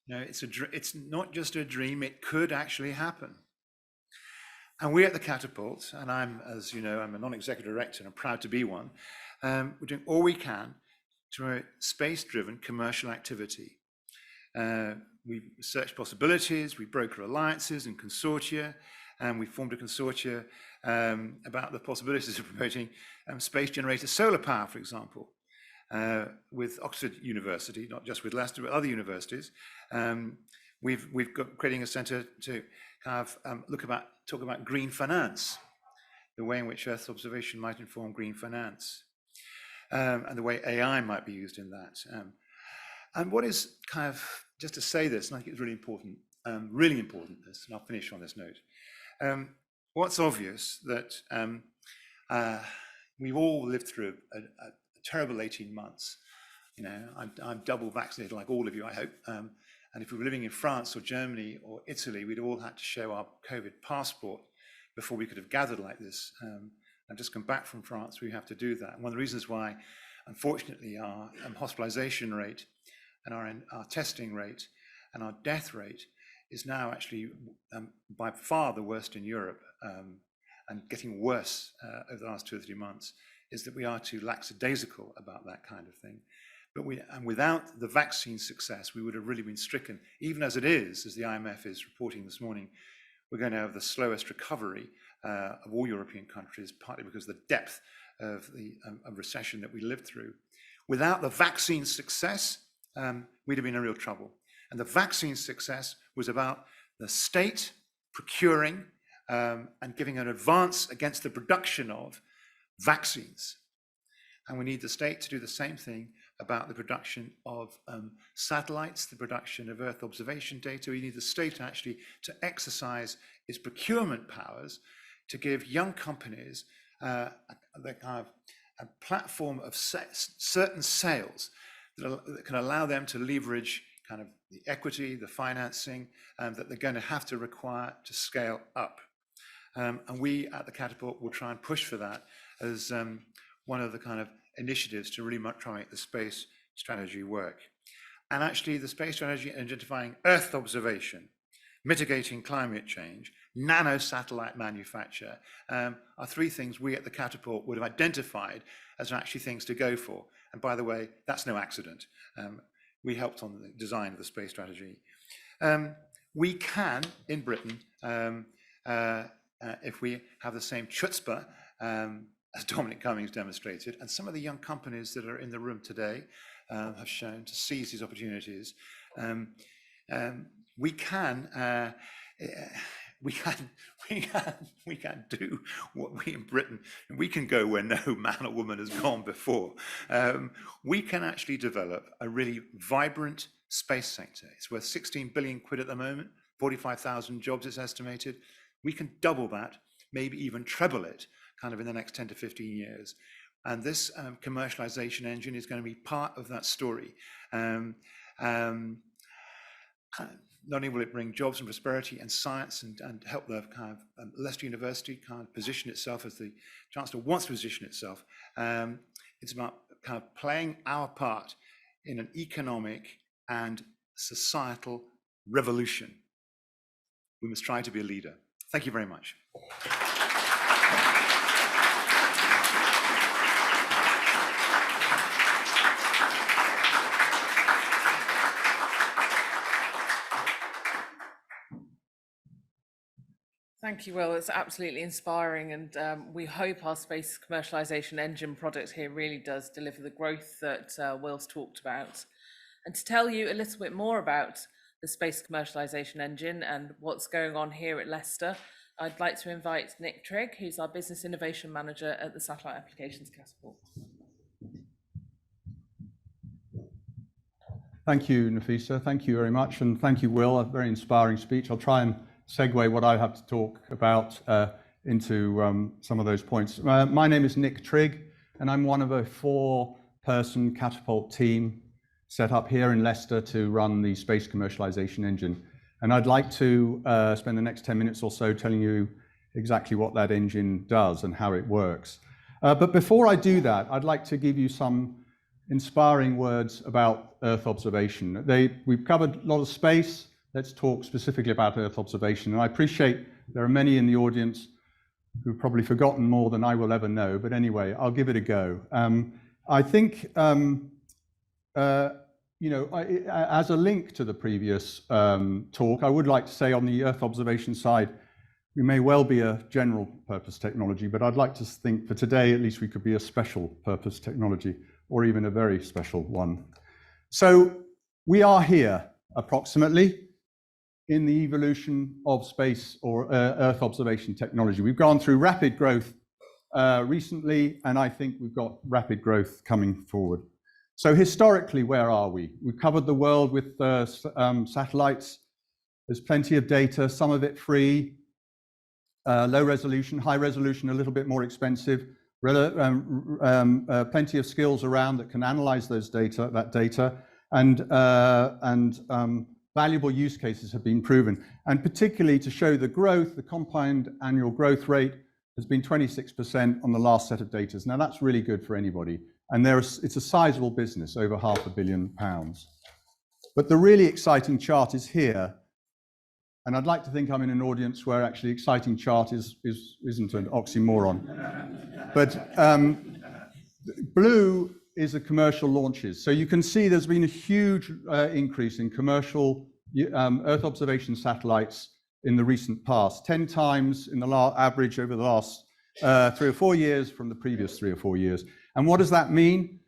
It's not just a dream, it could actually happen. And we at the Catapult, and I'm, as you know, I'm a non-executive director and I'm proud to be one, we're doing all we can to promote space-driven commercial activity. We research possibilities, we broker alliances and consortia, and we formed a consortia about the possibilities of promoting space-generated solar power, for example, with Oxford University, not just with Leicester, but other universities. We've got creating a centre to have talk about green finance, the way in which Earth observation might inform green finance. And the way AI might be used in that. And what is kind of, just to say this, and I think it's really important, this, and I'll finish on this note. What's obvious that We've all lived through a terrible 18 months. You know, I'm double vaccinated like all of you, I hope. And if we were living in France or Germany or Italy, we'd all had to show our COVID passport before we could have gathered like this. I've just come back from France, we have to do that. And one of the reasons why, unfortunately, our hospitalization rate and our testing rate and our death rate is now actually by far the worst in Europe, and getting worse over the last 2 or 3 months, is that we are too lackadaisical about that kind of thing. But without the vaccine success, we would have really been stricken. Even as it is, as the IMF is reporting this morning, we're going to have the slowest recovery of all European countries, partly because of the depth of the recession that we lived through. Without the vaccine success, we'd have been in real trouble. And the vaccine success was about the state procuring and giving an advance against the production of vaccines. And we need the state to do the same thing about the production of satellites, the production of Earth observation data. We need the state actually to exercise its procurement powers to give young companies the kind of a platform of certain sales that can allow them to leverage kind of the equity, the financing that they're going to have to require to scale up. And we at the Catapult will try and push for that as one of the kind of initiatives to really try and make the space strategy work. And actually the space strategy identifying Earth observation, mitigating climate change, nano satellite manufacture are 3 things we at the Catapult would have identified as actually things to go for. And by the way, that's no accident. We helped on the design of the space strategy. We can, in Britain, if we have the same chutzpah as Dominic Cummings demonstrated, and some of the young companies that are in the room today have shown to seize these opportunities, we can do what we in Britain, we can go where no man or woman has gone before. We can actually develop a really vibrant space sector. It's worth 16 billion quid at the moment, 45,000 jobs it's estimated. We can double that, maybe even treble it, kind of in the next 10 to 15 years. And this commercialization engine is going to be part of that story. Not only will it bring jobs and prosperity and science and help the kind of Leicester University kind of position itself as the Chancellor wants to position itself, it's about kind of playing our part in an economic and societal revolution. We must try to be a leader. Thank you very much. Thank you, Will. It's absolutely inspiring, and we hope our Space Commercialisation Engine product here really does deliver the growth that Will's talked about. And to tell you a little bit more about the Space Commercialisation Engine and what's going on here at Leicester, I'd like to invite Nick Trigg, who's our Business Innovation Manager at the Satellite Applications Catapult. Thank you, Nafisa. Thank you very much. And thank you, Will. A very inspiring speech. I'll try and segue what I have to talk about into some of those points. My name is Nick Trigg, and I'm one of a 4-person Catapult team set up here in Leicester to run the Space Commercialisation Engine. And I'd like to spend the next 10 minutes or so telling you exactly what that engine does and how it works. But before I do that, I'd like to give you some inspiring words about Earth observation. We've covered a lot of space. Let's talk specifically about Earth observation. And I appreciate there are many in the audience who've probably forgotten more than I will ever know. But anyway, I'll give it a go. I think, as a link to the previous talk, I would like to say on the Earth observation side, we may well be a general purpose technology, but I'd like to think for today, at least we could be a special purpose technology, or even a very special one. So we are here approximately in the evolution of space or Earth observation technology. We've gone through rapid growth recently, and I think we've got rapid growth coming forward. So historically, where are we? We've covered the world with satellites. There's plenty of data, some of it free, low resolution, high resolution, a little bit more expensive. plenty of skills around that can analyze that data, and valuable use cases have been proven. And particularly to show the growth, the compound annual growth rate has been 26% on the last set of data. Now that's really good for anybody. And it's a sizable business, over £500 million. But the really exciting chart is here. And I'd like to think I'm in an audience where actually exciting chart isn't an oxymoron. But blue is the commercial launches. So you can see there's been a huge increase in commercial Earth observation satellites in the recent past, 10 times in the average over the last 3 or 4 years from the previous 3 or 4 years. And what does that mean?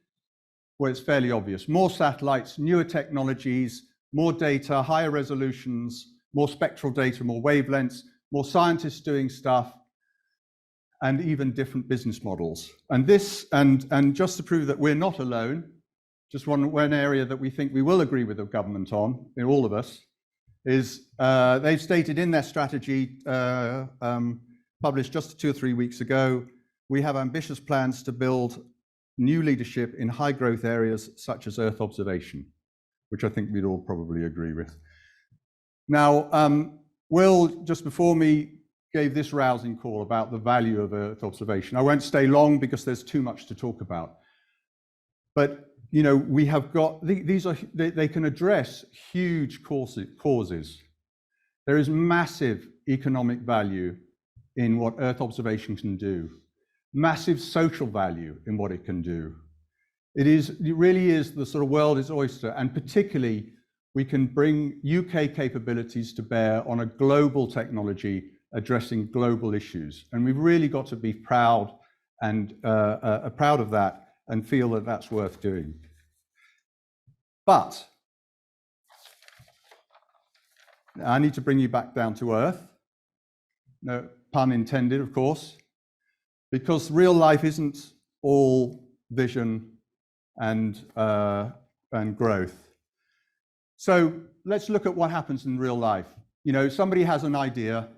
Well, it's fairly obvious. More satellites, newer technologies, more data, higher resolutions, more spectral data, more wavelengths, more scientists doing stuff, and even different business models. And this, and just to prove that we're not alone, just one area that we think we will agree with the government on, in all of us, is they've stated in their strategy, published just 2 or 3 weeks ago, we have ambitious plans to build new leadership in high growth areas such as Earth observation, which I think we'd all probably agree with. Now, Will, just before me, gave this rousing call about the value of Earth observation. I won't stay long because there's too much to talk about. But, you know, we have got, they can address huge causes. There is massive economic value in what Earth observation can do. Massive social value in what it can do. It really is the sort of world is oyster, and particularly we can bring UK capabilities to bear on a global technology addressing global issues. And we've really got to be proud and proud of that and feel that that's worth doing. But I need to bring you back down to earth. No pun intended, of course, because real life isn't all vision and growth. So let's look at what happens in real life. You know, somebody has an idea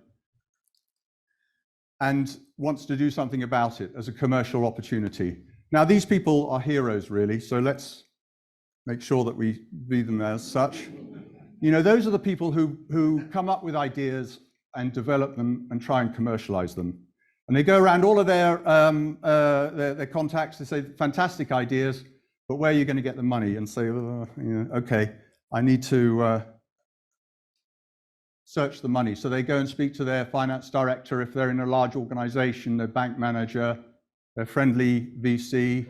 and wants to do something about it as a commercial opportunity. Now, these people are heroes, really, so let's make sure that we view them as such. You know, those are the people who come up with ideas and develop them and try and commercialize them. And they go around all of their contacts, they say, fantastic ideas, but where are you going to get the money? And say, you know, okay, I need to search the money. So they go and speak to their finance director if they're in a large organization, their bank manager, their friendly VC.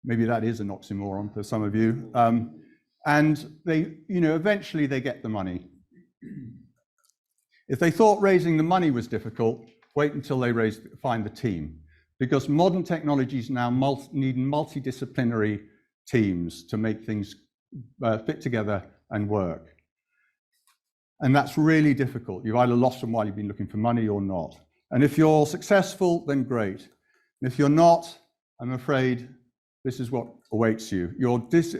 Maybe that is an oxymoron for some of you. And they, you know, eventually they get the money. If they thought raising the money was difficult, wait until they find the team. Because modern technologies now need multidisciplinary teams to make things fit together and work. And that's really difficult. You've either lost them while you've been looking for money or not. And if you're successful, then great. And if you're not, I'm afraid this is what awaits you.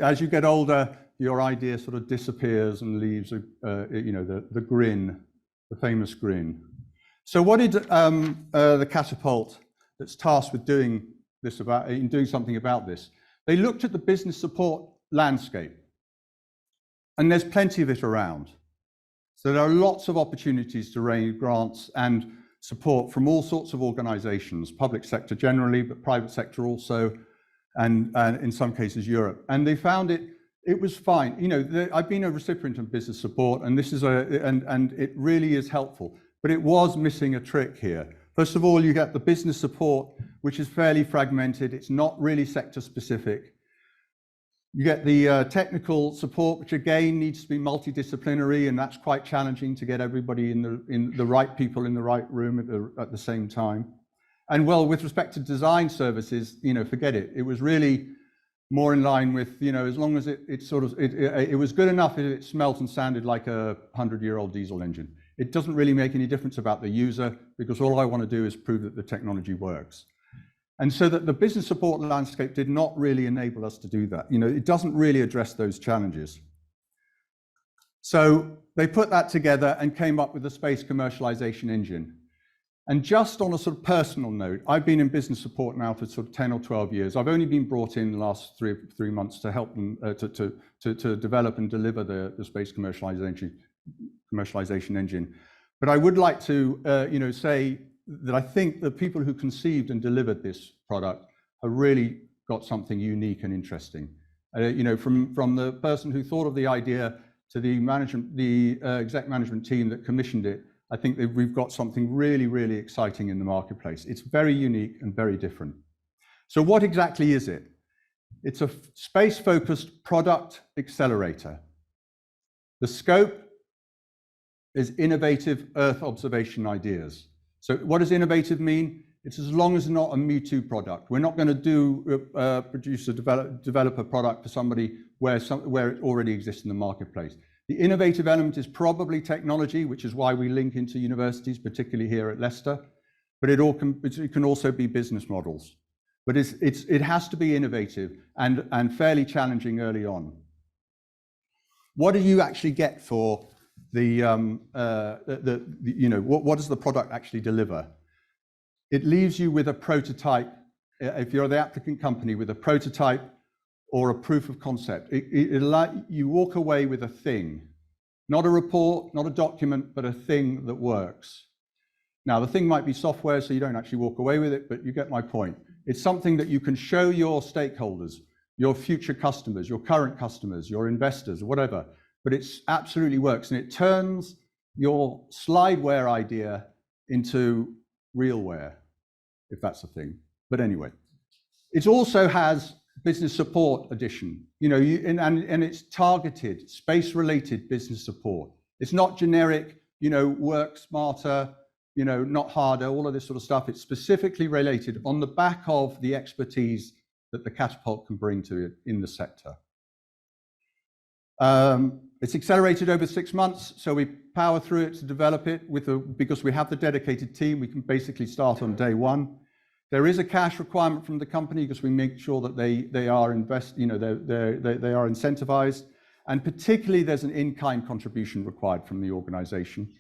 As you get older, your idea sort of disappears and leaves, you know, the grin, the famous grin. So what did the Catapult that's tasked with doing something about this? They looked at the business support landscape, and there's plenty of it around. So there are lots of opportunities to raise grants and support from all sorts of organizations, public sector generally, but private sector also, and in some cases Europe. And they found it was fine. You know, I've been a recipient of business support, and this is and it really is helpful. But it was missing a trick here. First of all, you get the business support, which is fairly fragmented. It's not really sector specific. You get the technical support, which again needs to be multidisciplinary, and that's quite challenging to get everybody in the right people in the right room at the same time. And well, with respect to design services, you know, forget it. It was really more in line with, you know, as long as it was good enough if it smelt and sounded like a 100-year-old diesel engine. It doesn't really make any difference about the user, because all I want to do is prove that the technology works. And so that the business support landscape did not really enable us to do that. You know, it doesn't really address those challenges. So they put that together and came up with the Space Commercialization Engine. And just on a sort of personal note, I've been in business support now for sort of 10 or 12 years. I've only been brought in the last three months to help them to develop and deliver the Space Commercialization Engine. But I would like to say that I think the people who conceived and delivered this product have really got something unique and interesting. From the person who thought of the idea to the exec management team that commissioned it, I think that we've got something really, really exciting in the marketplace. It's very unique and very different. So what exactly is it? It's a space-focused product accelerator. The scope is innovative Earth observation ideas. So what does innovative mean? It's as long as not a Me Too product. We're not going to develop a product for somebody where it already exists in the marketplace. The innovative element is probably technology, which is why we link into universities, particularly here at Leicester, but it can also be business models. But it has to be innovative and fairly challenging early on. What do you actually get for what does the product actually deliver? It leaves you with a prototype, if you're the applicant company, with a prototype or a proof of concept. You walk away with a thing, not a report, not a document, but a thing that works. Now, the thing might be software, so you don't actually walk away with it, but you get my point. It's something that you can show your stakeholders, your future customers, your current customers, your investors, whatever, but it absolutely works. And it turns your slideware idea into realware, if that's a thing. But anyway, it also has business support edition, and it's targeted, space-related business support. It's not generic, work smarter, not harder, all of this sort of stuff. It's specifically related on the back of the expertise that the Catapult can bring to it in the sector. It's accelerated over 6 months, so we power through it to develop it because we have the dedicated team. We can basically start on day one. There is a cash requirement from the company because we make sure that they are incentivized, and particularly there's an in-kind contribution required from the organization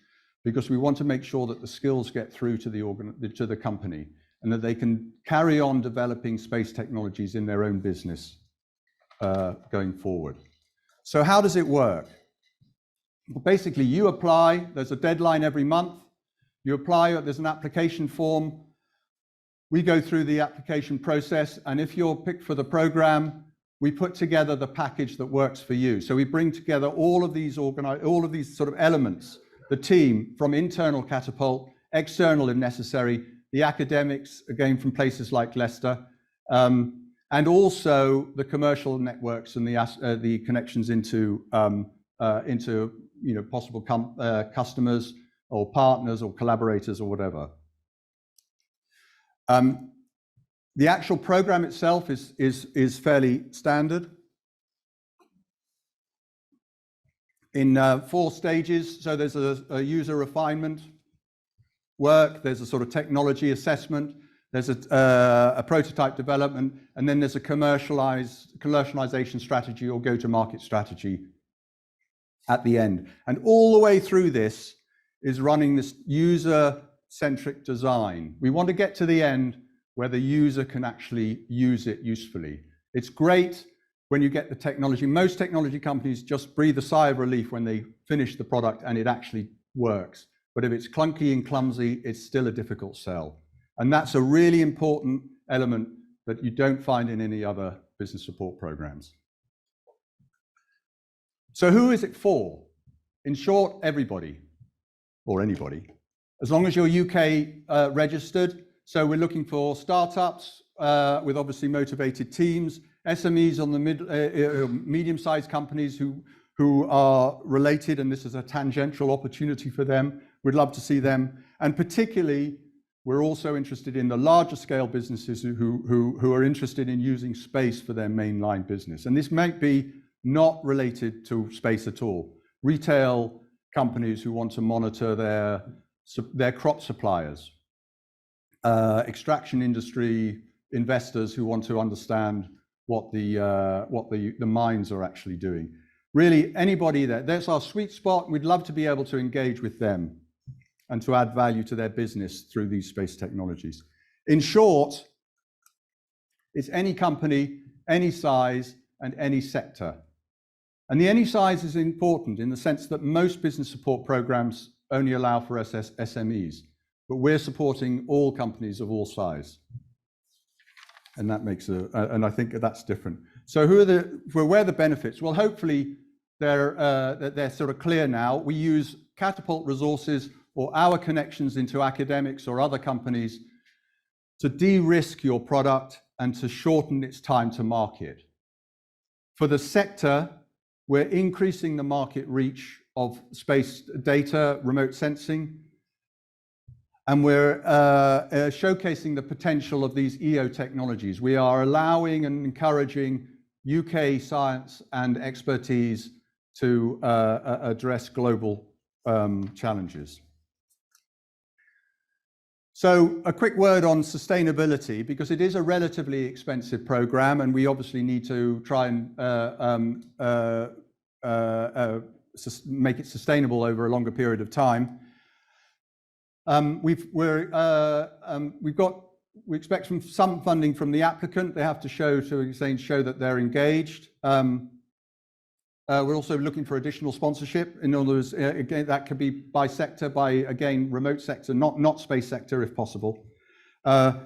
because we want to make sure that the skills get through to the company and that they can carry on developing space technologies in their own business going forward. So how does it work? Well, basically, you apply. There's a deadline every month. You apply. There's an application form. We go through the application process, and if you're picked for the program, we put together the package that works for you. So we bring together all of these sort of elements, the team from internal Catapult, external if necessary, the academics, again from places like Leicester, and also the commercial networks and the connections into possible customers or partners or collaborators or whatever. The actual program itself is fairly standard. In 4 stages, so there's a user refinement work, there's a sort of technology assessment, there's a prototype development, and then there's a commercialization strategy or go-to-market strategy at the end. And all the way through this is running this user-centric design. We want to get to the end where the user can actually use it usefully. It's great when you get the technology. Most technology companies just breathe a sigh of relief when they finish the product and it actually works. But if it's clunky and clumsy, it's still a difficult sell. And that's a really important element that you don't find in any other business support programs. So who is it for? In short, everybody or anybody, as long as you're UK registered. So we're looking for startups with obviously motivated teams, SMEs on the medium-sized companies who are related, and this is a tangential opportunity for them. We'd love to see them. And particularly, we're also interested in the larger scale businesses who are interested in using space for their mainline business. And this might be not related to space at all. Retail companies who want to monitor their crop suppliers, extraction industry investors who want to understand what the mines are actually doing. Really, anybody that's our sweet spot. We'd love to be able to engage with them. and to add value to their business through these space technologies. In short, it's any company, any size, and any sector. And the any size is important in the sense that most business support programs only allow for SMEs, but we're supporting all companies of all size. And that makes and I think that's different. So where are the benefits? Well, hopefully they're sort of clear now. We use Catapult resources or our connections into academics or other companies to de-risk your product and to shorten its time to market. For the sector, we're increasing the market reach of space data, remote sensing, and we're showcasing the potential of these EO technologies. We are allowing and encouraging UK science and expertise to address global challenges. So a quick word on sustainability, because it is a relatively expensive program, and we obviously need to try and make it sustainable over a longer period of time. We expect some funding from the applicant. They have to show that they're engaged. We're also looking for additional sponsorship. In other words, again, that could be by sector, by, again, remote sector, not space sector if possible. Our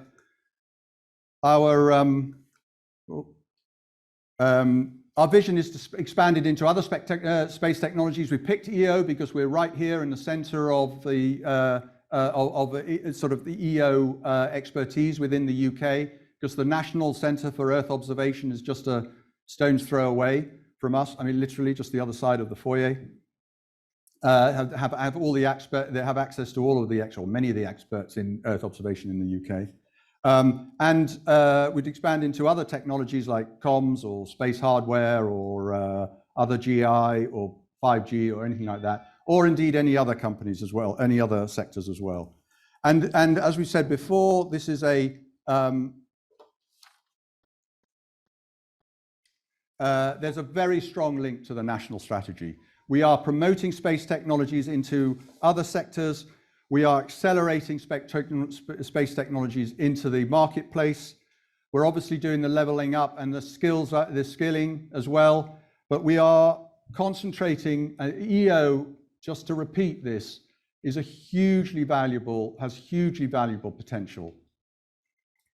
vision is to expand it into other space technologies. We picked EO because we're right here in the center of the sort of the EO expertise within the UK, because the National Centre for Earth Observation is just a stone's throw away from us. I mean, literally just the other side of the foyer. Have all the experts. They have access to all of the many of the experts in Earth observation in the UK. We'd expand into other technologies like comms or space hardware or other GI or 5G or anything like that, or indeed any other companies as well, any other sectors as well. And as we said before, this is there's a very strong link to the national strategy. We are promoting space technologies into other sectors. We are accelerating space technologies into the marketplace. We're obviously doing the leveling up and the skilling as well, but we are concentrating. EO, just to repeat this, is has hugely valuable potential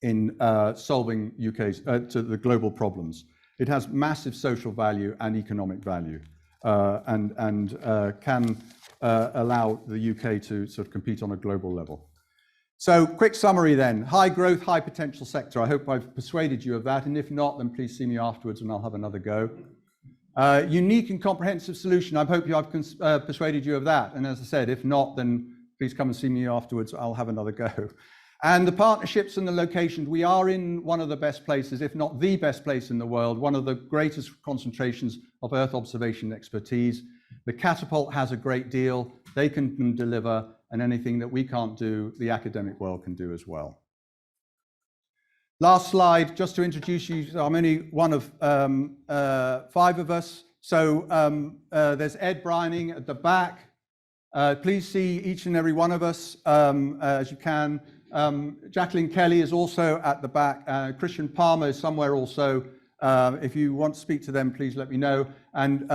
in solving to the global problems. It has massive social value and economic value, and can allow the UK to sort of compete on a global level. So, quick summary then: high growth, high potential sector. I hope I've persuaded you of that, and if not, then please see me afterwards and I'll have another go. Unique and comprehensive solution. I hope I've persuaded you of that, and as I said, if not, then please come and see me afterwards. I'll have another go. And the partnerships and the locations, we are in one of the best places, if not the best place in the world, one of the greatest concentrations of Earth observation expertise. The Catapult has a great deal. They can deliver, and anything that we can't do, the academic world can do as well. Last slide, just to introduce you. I'm only one of 5 of us. So there's Ed Brining at the back. Please see each and every one of us as you can. Jacqueline Kelly is also at the back. Christian Palmer is somewhere also. If you want to speak to them, please let me know. And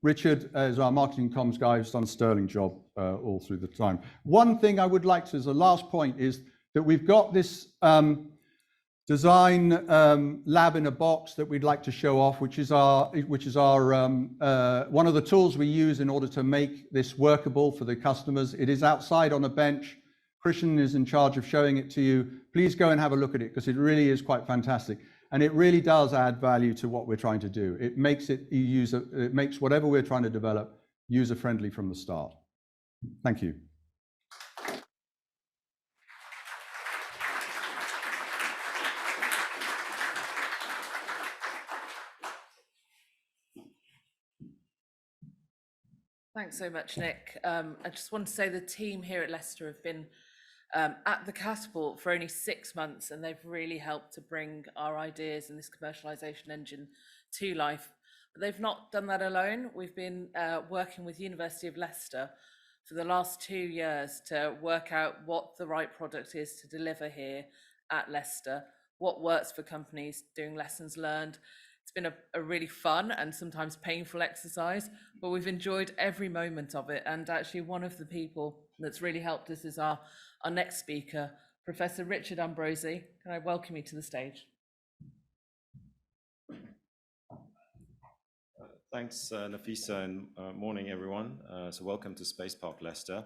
Richard is our marketing comms guy, who's done a sterling job all through the time. One thing I would like to, as a last point, is that we've got this design lab in a box that we'd like to show off, which is our one of the tools we use in order to make this workable for the customers. It is outside on a bench. Christian is in charge of showing it to you. Please go and have a look at it, because it really is quite fantastic. And it really does add value to what we're trying to do. It makes it makes whatever we're trying to develop user-friendly from the start. Thank you. Thanks so much, Nick. I just want to say the team here at Leicester have been at the Catapult for only 6 months, and they've really helped to bring our ideas and this commercialisation engine to life. But they've not done that alone. We've been working with University of Leicester for the last 2 years to work out what the right product is to deliver here at Leicester, what works for companies doing lessons learned. It's been a really fun and sometimes painful exercise, but we've enjoyed every moment of it. And actually one of the people that's really helped us is our next speaker, Professor Richard Ambrosi. Can I welcome you to the stage? Thanks, Nafisa, and morning, everyone. So welcome to Space Park Leicester.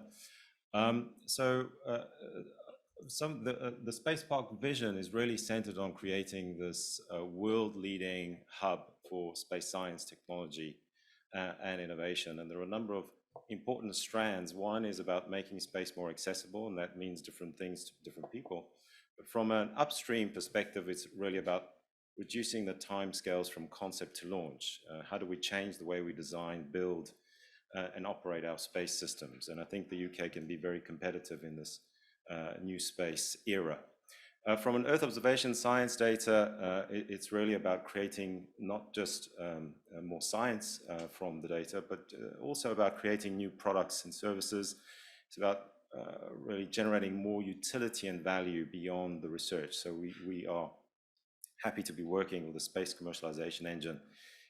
The Space Park vision is really centered on creating this world-leading hub for space science, technology, and innovation. And there are a number of important strands. One is about making space more accessible, and that means different things to different people. But from an upstream perspective, it's really about reducing the timescales from concept to launch. How do we change the way we design, build, and operate our space systems? And I think the UK can be very competitive in this new space era. From an Earth observation science data, it's really about creating not just more science from the data, but also about creating new products and services. It's about really generating more utility and value beyond the research. So we are happy to be working with the Space Commercialization Engine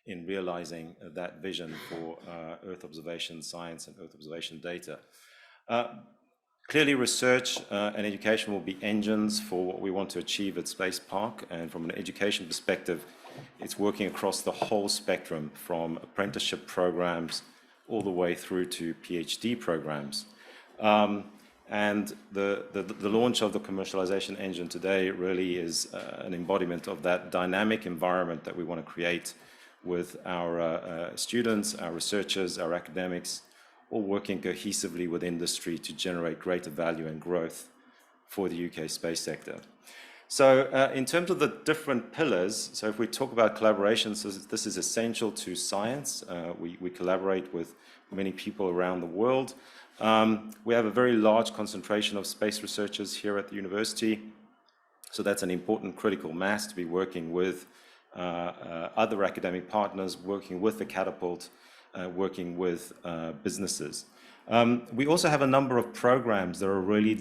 in realizing that vision for Earth observation science and Earth observation data. Clearly, research and education will be engines for what we want to achieve at Space Park. And from an education perspective, it's working across the whole spectrum, from apprenticeship programs all the way through to PhD programs. And the launch of the commercialization engine today really is an embodiment of that dynamic environment that we want to create with our students, our researchers, our academics, all working cohesively with industry to generate greater value and growth for the UK space sector. So in terms of the different pillars, so if we talk about collaboration, so this is essential to science. We collaborate with many people around the world. We have a very large concentration of space researchers here at the university. So that's an important critical mass to be working with other academic partners, working with the Catapult, working with businesses. We also have a number of programs that are really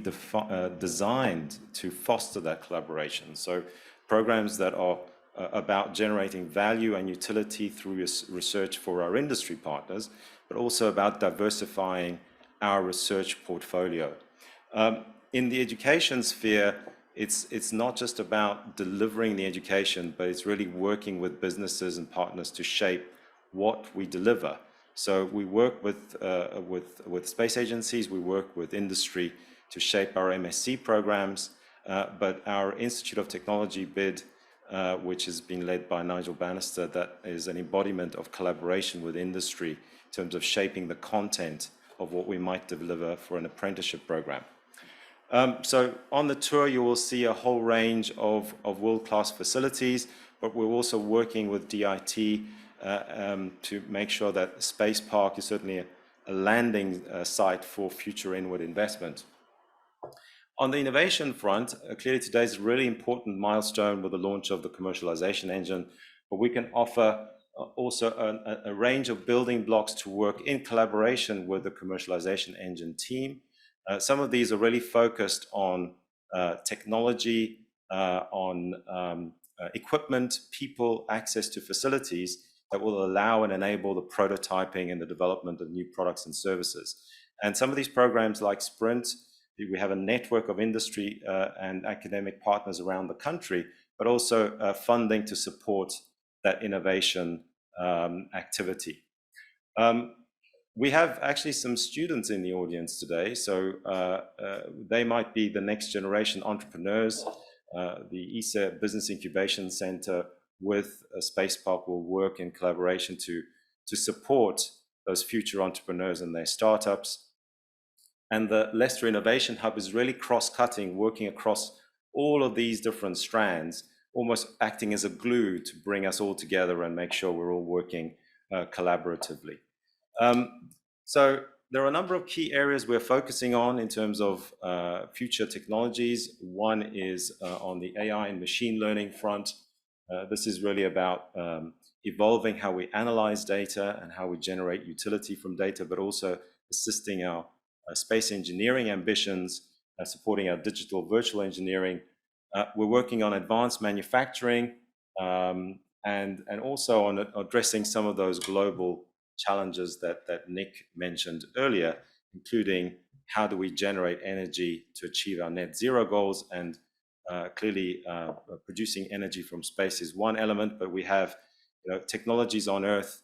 designed to foster that collaboration. So programs that are about generating value and utility through research for our industry partners, but also about diversifying our research portfolio. In the education sphere, it's not just about delivering the education, but it's really working with businesses and partners to shape what we deliver. So we work with space agencies, we work with industry to shape our MSc programs, but our Institute of Technology bid, which has been led by Nigel Bannister, that is an embodiment of collaboration with industry in terms of shaping the content of what we might deliver for an apprenticeship program. So on the tour, you will see a whole range of world-class facilities, but we're also working with DIT to make sure that Space Park is certainly a landing site for future inward investment. On the innovation front, clearly today is a really important milestone with the launch of the commercialization engine, but we can offer also a range of building blocks to work in collaboration with the commercialization engine team. Some of these are really focused on technology, on equipment, people, access to facilities that will allow and enable the prototyping and the development of new products and services. And some of these programs like Sprint, we have a network of industry and academic partners around the country, but also funding to support that innovation activity. We have actually some students in the audience today, so they might be the next generation entrepreneurs. The ESA Business Incubation Center with Space Park will work in collaboration to support those future entrepreneurs and their startups. And the Leicester Innovation Hub is really cross-cutting, working across all of these different strands, almost acting as a glue to bring us all together and make sure we're all working collaboratively. So there are a number of key areas we're focusing on in terms of future technologies. One is on the AI and machine learning front. This is really about evolving how we analyze data and how we generate utility from data, but also assisting our space engineering ambitions, supporting our digital virtual engineering. We're working on advanced manufacturing and also on addressing some of those global challenges that Nick mentioned earlier, including how do we generate energy to achieve our net zero goals. And clearly producing energy from space is one element, but we have technologies on Earth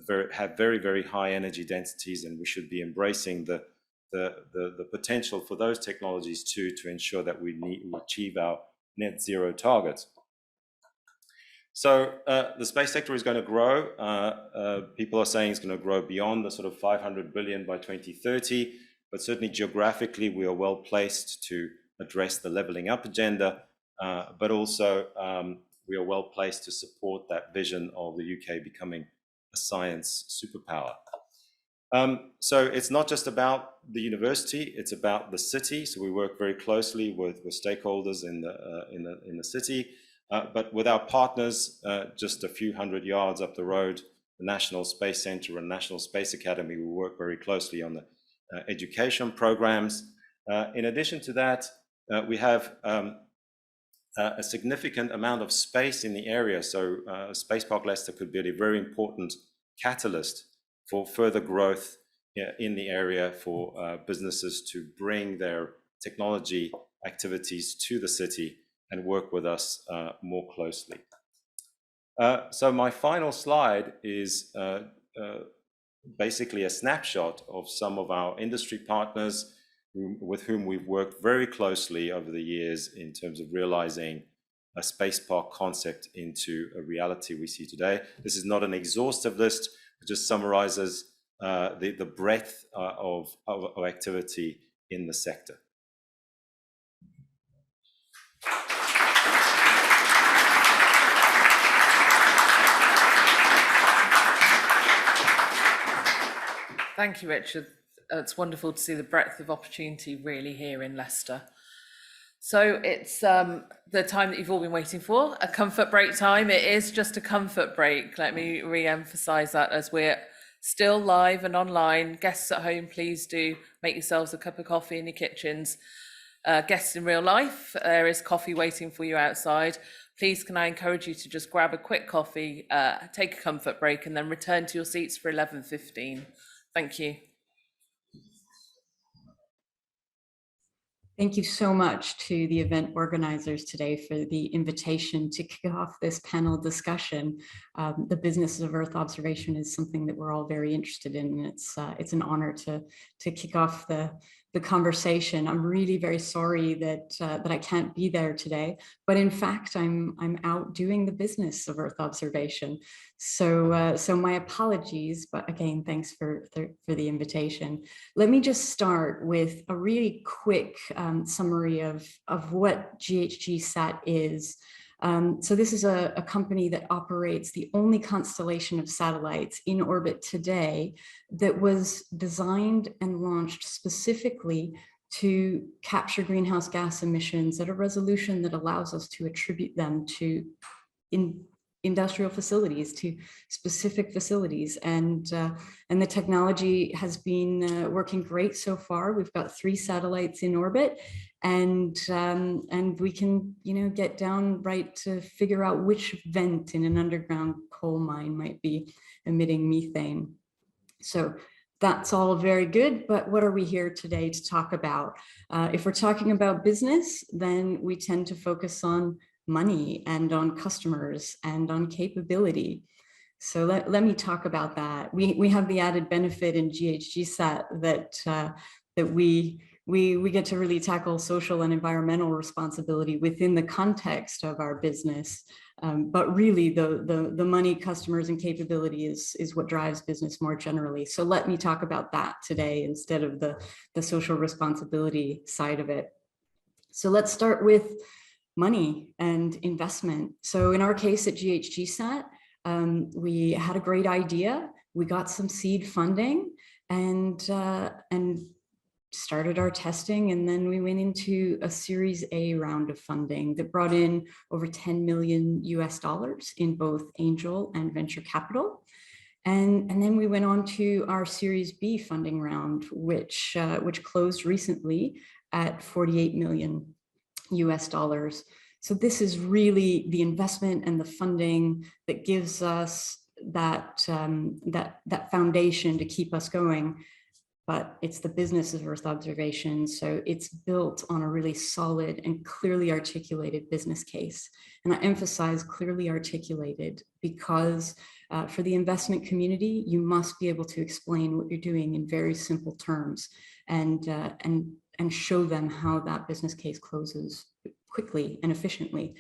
that have very, very high energy densities, and we should be embracing the potential for those technologies to ensure that we achieve our net zero targets. So the space sector is going to grow. People are saying it's going to grow beyond the sort of 500 billion by 2030, but certainly geographically we are well placed to address the leveling up agenda, but also we are well placed to support that vision of the UK becoming a science superpower. So it's not just about the university, it's about the city. So we work very closely with stakeholders in the city, but with our partners just a few hundred yards up the road, the National Space Centre and National Space Academy, we work very closely on the education programs. In addition to that, we have a significant amount of space in the area. So Space Park Leicester could be a very important catalyst for further growth in the area for businesses to bring their technology activities to the city and work with us more closely. So my final slide is basically a snapshot of some of our industry partners with whom we've worked very closely over the years in terms of realizing a space park concept into a reality we see today. This is not an exhaustive list, it just summarizes the breadth of activity in the sector. Thank you, Richard. It's wonderful to see the breadth of opportunity really here in Leicester. So it's the time that you've all been waiting for, a comfort break time. It is just a comfort break. Let me re-emphasize that as we're still live and online. Guests at home, please do make yourselves a cup of coffee in your kitchens. Guests in real life, there is coffee waiting for you outside. Please can I encourage you to just grab a quick coffee, take a comfort break, and then return to your seats for 11:15. Thank you. Thank you so much to the event organizers today for the invitation to kick off this panel discussion. The business of Earth observation is something that we're all very interested in, and it's an honor to kick off the conversation. I'm really very sorry that I can't be there today, but in fact I'm out doing the business of Earth observation. So my apologies, but again, thanks for the invitation. Let me just start with a really quick summary of what GHGSat is. So this is a company that operates the only constellation of satellites in orbit today that was designed and launched specifically to capture greenhouse gas emissions at a resolution that allows us to attribute them to industrial facilities, to specific facilities, and the technology has been working great so far. We've got 3 satellites in orbit, and we can get down right to figure out which vent in an underground coal mine might be emitting methane. So that's all very good, but what are we here today to talk about? If we're talking about business, then we tend to focus on money and on customers and on capability. So let me talk about that. We have the added benefit in GHGSat that we get to really tackle social and environmental responsibility within the context of our business. But really the money, customers, and capability is what drives business more generally. So let me talk about that today instead of the social responsibility side of it. So let's start with money and investment. So in our case at GHGSat, we had a great idea. We got some seed funding and started our testing, and then we went into a Series A round of funding that brought in over $10 million US in both angel and venture capital. And then we went on to our Series B funding round, which closed recently at $48 million US. So this is really the investment and the funding that gives us that foundation to keep us going. But it's the business of Earth observation, so it's built on a really solid and clearly articulated business case. And I emphasize clearly articulated because for the investment community, you must be able to explain what you're doing in very simple terms and show them how that business case closes quickly and efficiently.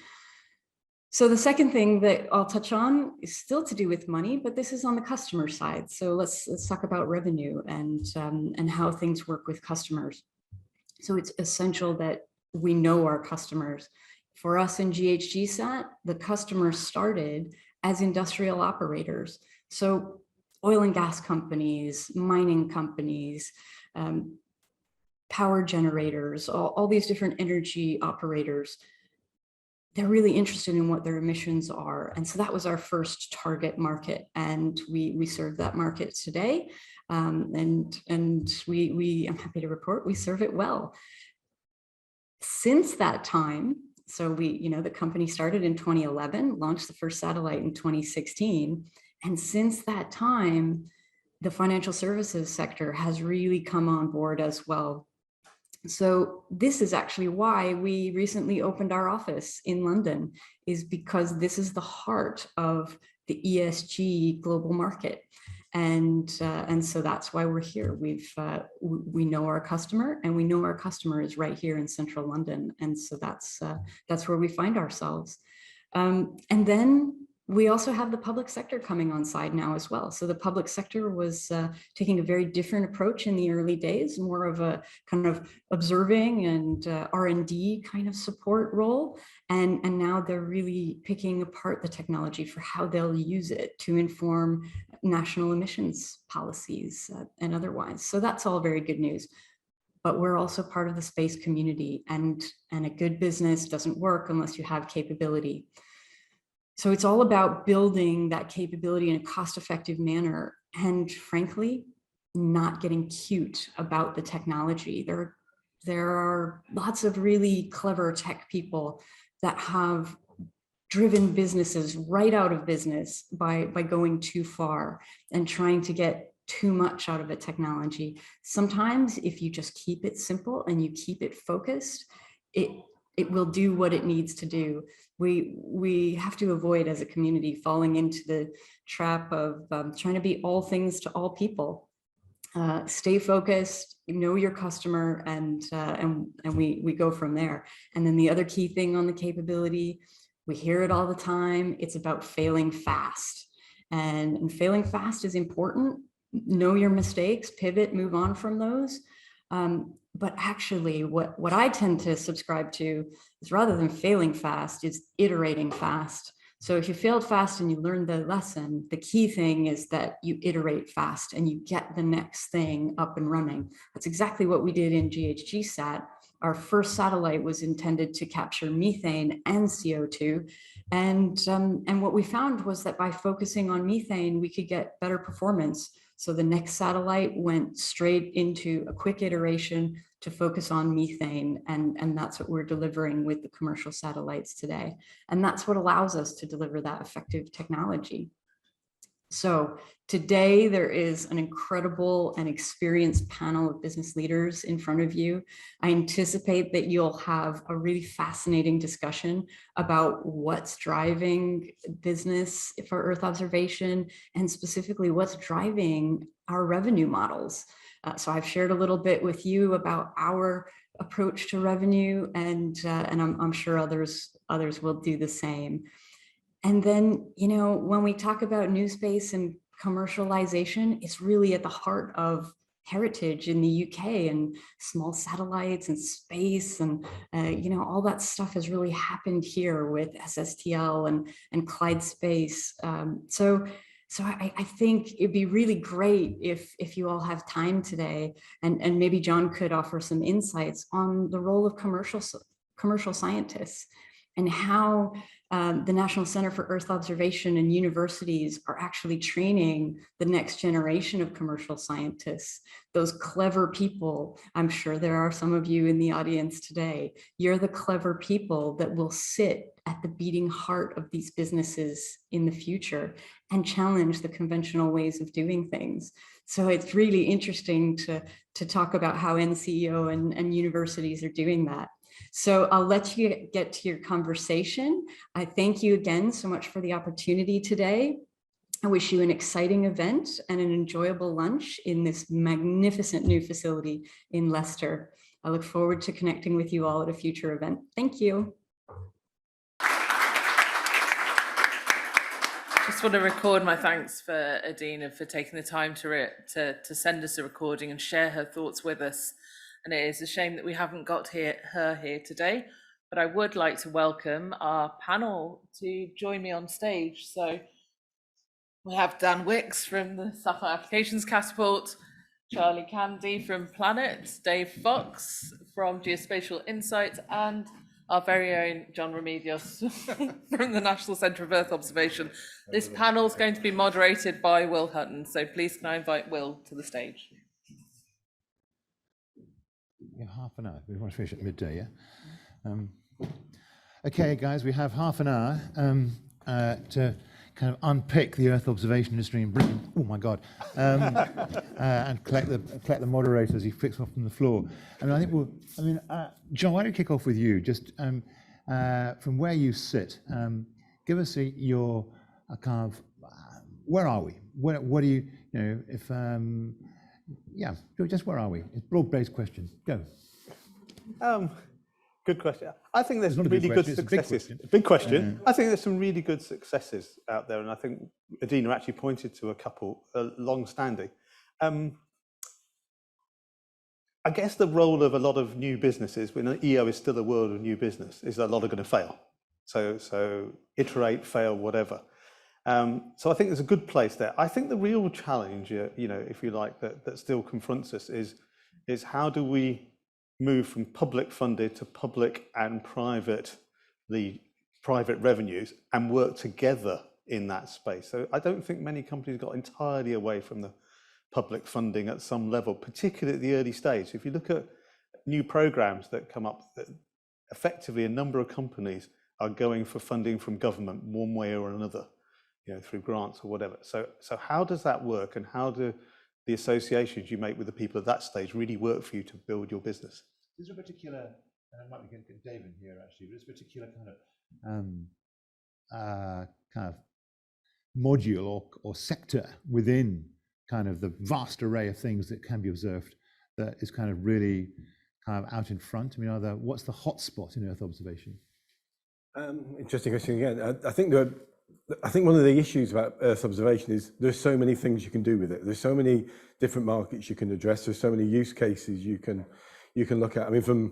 So the second thing that I'll touch on is still to do with money, but this is on the customer side. So let's talk about revenue and how things work with customers. So it's essential that we know our customers. For us in GHGSat, the customers started as industrial operators. So oil and gas companies, mining companies, power generators, all these different energy operators, they're really interested in what their emissions are. And so that was our first target market. And we serve that market today. And I'm happy to report we serve it well. Since that time, so the company started in 2011, launched the first satellite in 2016. And since that time, the financial services sector has really come on board as well. So this is actually why we recently opened our office in London, is because this is the heart of the ESG global market. And so that's why we're here. We know our customer, and we know our customer is right here in central London. And so that's where we find ourselves. And then we also have the public sector coming on side now as well. So the public sector was taking a very different approach in the early days, more of a kind of observing and R&D kind of support role. And now they're really picking apart the technology for how they'll use it to inform national emissions policies and otherwise. So that's all very good news. But we're also part of the space community, and a good business doesn't work unless you have capability. So it's all about building that capability in a cost-effective manner, and frankly, not getting cute about the technology. There are lots of really clever tech people that have driven businesses right out of business by going too far and trying to get too much out of a technology. Sometimes if you just keep it simple and you keep it focused, it will do what it needs to do. We have to avoid, as a community, falling into the trap of trying to be all things to all people. Stay focused, know your customer, and we go from there. And then the other key thing on the capability, we hear it all the time, it's about failing fast. And failing fast is important. Know your mistakes, pivot, move on from those. But actually, what I tend to subscribe to is, rather than failing fast, is iterating fast. So if you failed fast and you learned the lesson, the key thing is that you iterate fast and you get the next thing up and running. That's exactly what we did in GHGSat. Our first satellite was intended to capture methane and CO2. And what we found was that by focusing on methane, we could get better performance. So the next satellite went straight into a quick iteration to focus on methane. And that's what we're delivering with the commercial satellites today. And that's what allows us to deliver that effective technology. So today there is an incredible and experienced panel of business leaders in front of you. I anticipate that you'll have a really fascinating discussion about what's driving business for Earth observation, and specifically what's driving our revenue models. So I've shared a little bit with you about our approach to revenue, and I'm sure others will do the same. And then, when we talk about new space and commercialization, it's really at the heart of heritage in the UK, and small satellites and space, and all that stuff has really happened here with SSTL and Clyde Space. So I think it'd be really great if you all have time today, and maybe John could offer some insights on the role of commercial scientists, and how The National Center for Earth Observation and universities are actually training the next generation of commercial scientists, those clever people. I'm sure there are some of you in the audience today. You're the clever people that will sit at the beating heart of these businesses in the future and challenge the conventional ways of doing things. So it's really interesting to talk about how NCEO and universities are doing that. So I'll let you get to your conversation. I thank you again so much for the opportunity today. I wish you an exciting event and an enjoyable lunch in this magnificent new facility in Leicester. I look forward to connecting with you all at a future event. Thank you. Just want to record my thanks for Adina for taking the time to send us a recording and share her thoughts with us. And it is a shame that we haven't got her here today, but I would like to welcome our panel to join me on stage. So we have Dan Wicks from the Satellite Applications Catapult, Charlie Candy from Planet, Dave Fox from Geospatial Insights, and our very own John Remedios from the National Centre of Earth Observation. This panel is going to be moderated by Will Hutton, so please can I invite Will to the stage. Yeah, half an hour. We want to finish at midday, yeah? Okay, guys, we have half an hour to kind of unpick the Earth observation industry in Britain. Oh my God! And collect the moderators as he picks off from the floor. I mean, I think John, why don't we kick off with you? Just from where you sit, give us your kind of where are we? What do you know? If yeah, just where are we? It's a broad-based question. Go. Good question. I think there's It's not a really good good question, it's a big successes. question. Big question. I think there's some really good successes out there, and I think Adina actually pointed to a couple long-standing. I guess the role of a lot of new businesses, when EO is still a world of new business, is that a lot are going to fail. So iterate, fail, whatever. So I think there's a good place there. I think the real challenge, you know, if you like, that still confronts us is how do we move from public funded to public and private revenues and work together in that space. So I don't think many companies got entirely away from the public funding at some level, particularly at the early stage. If you look at new programs that come up, that effectively a number of companies are going for funding from government one way or another, you know, through grants or whatever. So how does that work, and how do the associations you make with the people at that stage really work for you to build your business? Is there a particular, and I might be going to get David here actually, but is there a particular kind of module or sector within kind of the vast array of things that can be observed that is kind of really kind of out in front? I mean, what's the hot spot in Earth observation? Interesting question again. I think one of the issues about Earth observation is there's so many things you can do with it. There's so many different markets you can address. There's so many use cases you can look at. I mean, from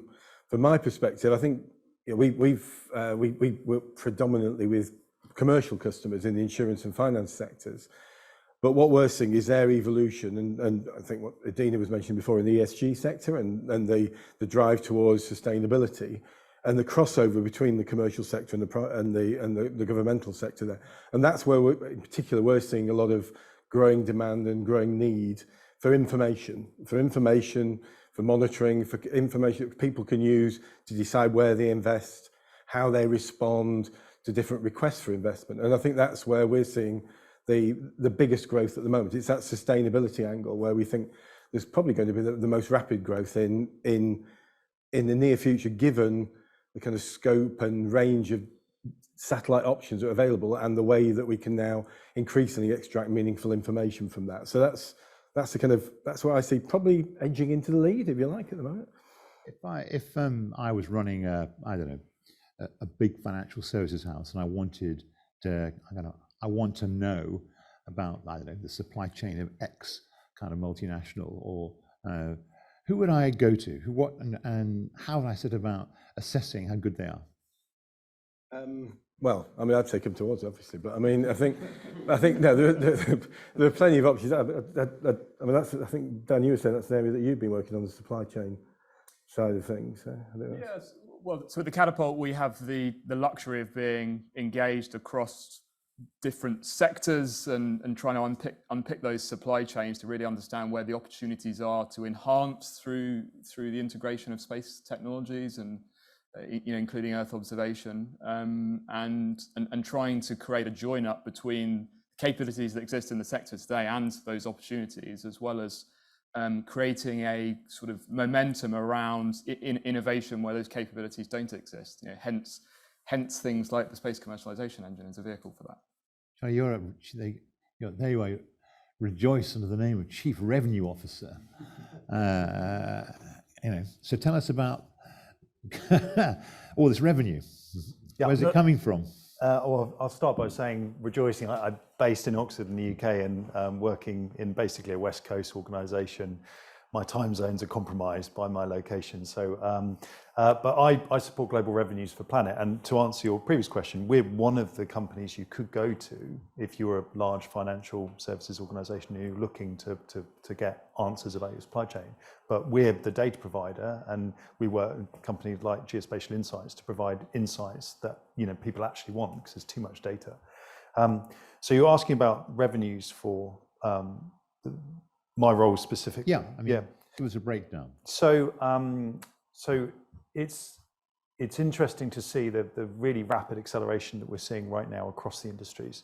my perspective, I think, you know, we work predominantly with commercial customers in the insurance and finance sectors. But what we're seeing is their evolution, and I think what Adina was mentioning before in the ESG sector and the drive towards sustainability, and the crossover between the commercial sector and the governmental sector there. And that's where in particular we're seeing a lot of growing demand and growing need for information, for monitoring, for information that people can use to decide where they invest, how they respond to different requests for investment. And I think that's where we're seeing the biggest growth at the moment. It's that sustainability angle where we think there's probably going to be the most rapid growth in the near future, given the kind of scope and range of satellite options that are available and the way that we can now increasingly extract meaningful information from that. So that's what I see probably edging into the lead, if you like, at the moment. If I was running a big financial services house and I wanted to, I want to know about, I don't know, the supply chain of X kind of multinational, or who would I go to? And how would I set about assessing how good they are? Well, I mean, I'd take them towards, obviously, but I mean, I think no, there are plenty of options. I mean, I think Dan, you were saying that's the area that you've been working on, the supply chain side of things. So yes, Well, so at the Catapult, we have the luxury of being engaged across different sectors and trying to unpick those supply chains to really understand where the opportunities are to enhance through the integration of space technologies and including Earth observation, and trying to create a join up between capabilities that exist in the sector today and those opportunities, as well as creating a sort of momentum around innovation where those capabilities don't exist. Hence things like the Space Commercialisation Engine is a vehicle for that. So there you are, rejoice under the name of Chief Revenue Officer. So tell us about all this revenue. Yeah, where's it coming from? Well, I'll start by saying rejoicing. I'm based in Oxford in the UK and working in basically a West Coast organisation. My time zones are compromised by my location. So, but I support global revenues for Planet. And to answer your previous question, we're one of the companies you could go to if you were a large financial services organisation and you're looking to get answers about your supply chain. But we're the data provider, and we work with companies like Geospatial Insights to provide insights that people actually want because there's too much data. So you're asking about revenues for my role specifically. Yeah, give us a breakdown. So, so it's interesting to see the really rapid acceleration that we're seeing right now across the industries,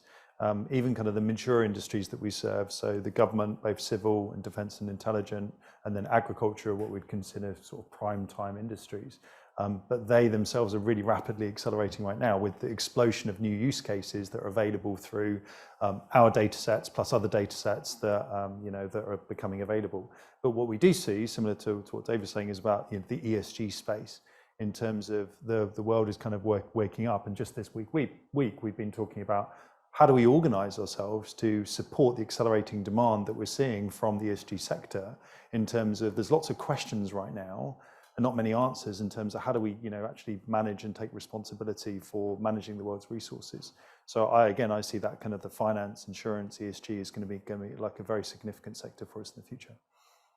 even kind of the mature industries that we serve. So the government, both civil and defence and intelligence, and then agriculture, what we'd consider sort of prime time industries. But they themselves are really rapidly accelerating right now with the explosion of new use cases that are available through our data sets plus other data sets that that are becoming available. But what we do see, similar to what Dave was saying, is about the ESG space in terms of the world is kind of waking up. And just this week we've been talking about how do we organize ourselves to support the accelerating demand that we're seeing from the ESG sector in terms of there's lots of questions right now and not many answers in terms of how do we actually manage and take responsibility for managing the world's resources. So I see that kind of the finance, insurance, ESG is going to be like a very significant sector for us in the future.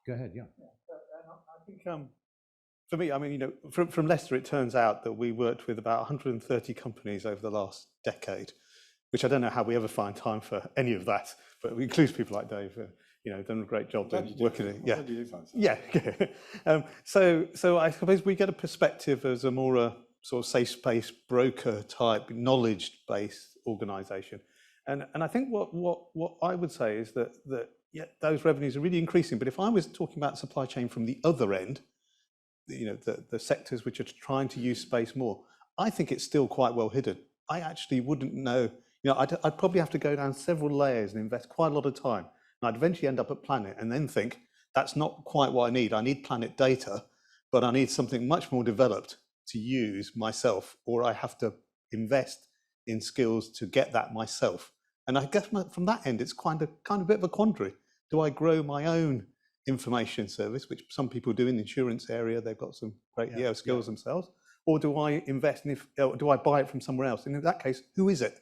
Go ahead, yeah. I think for me, from Leicester, it turns out that we worked with about 130 companies over the last decade, which I don't know how we ever find time for any of that, but it includes people like Dave, done a great job working it. Yeah. So I suppose we get a perspective as a more sort of safe space broker type, knowledge-based organisation, and I think what I would say is that those revenues are really increasing. But if I was talking about supply chain from the other end, the sectors which are trying to use space more, I think it's still quite well hidden. I actually wouldn't know. I'd probably have to go down several layers and invest quite a lot of time. And I'd eventually end up at Planet and then think, that's not quite what I need. I need Planet data, but I need something much more developed to use myself, or I have to invest in skills to get that myself. And I guess from that end, it's kind of a bit of a quandary. Do I grow my own information service, which some people do in the insurance area? They've got some great skills themselves. Or do I invest in do I buy it from somewhere else? And in that case, who is it?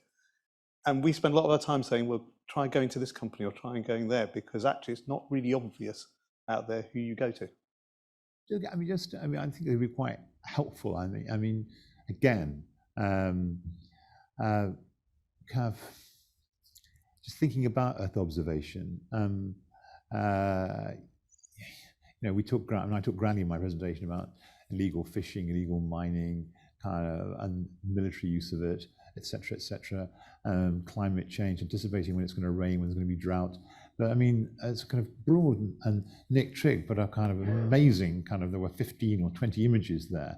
And we spend a lot of our time saying, well, try going to this company or try going there, because actually it's not really obvious out there who you go to. I think it would be quite helpful. Again, kind of just thinking about Earth observation. We talked, I talked grandly in my presentation about illegal fishing, illegal mining, and military use of it, etc., etc. Climate change, anticipating when it's going to rain, when there's going to be drought. But it's kind of broad and Nick Trigg, but a kind of amazing there were 15 or 20 images there.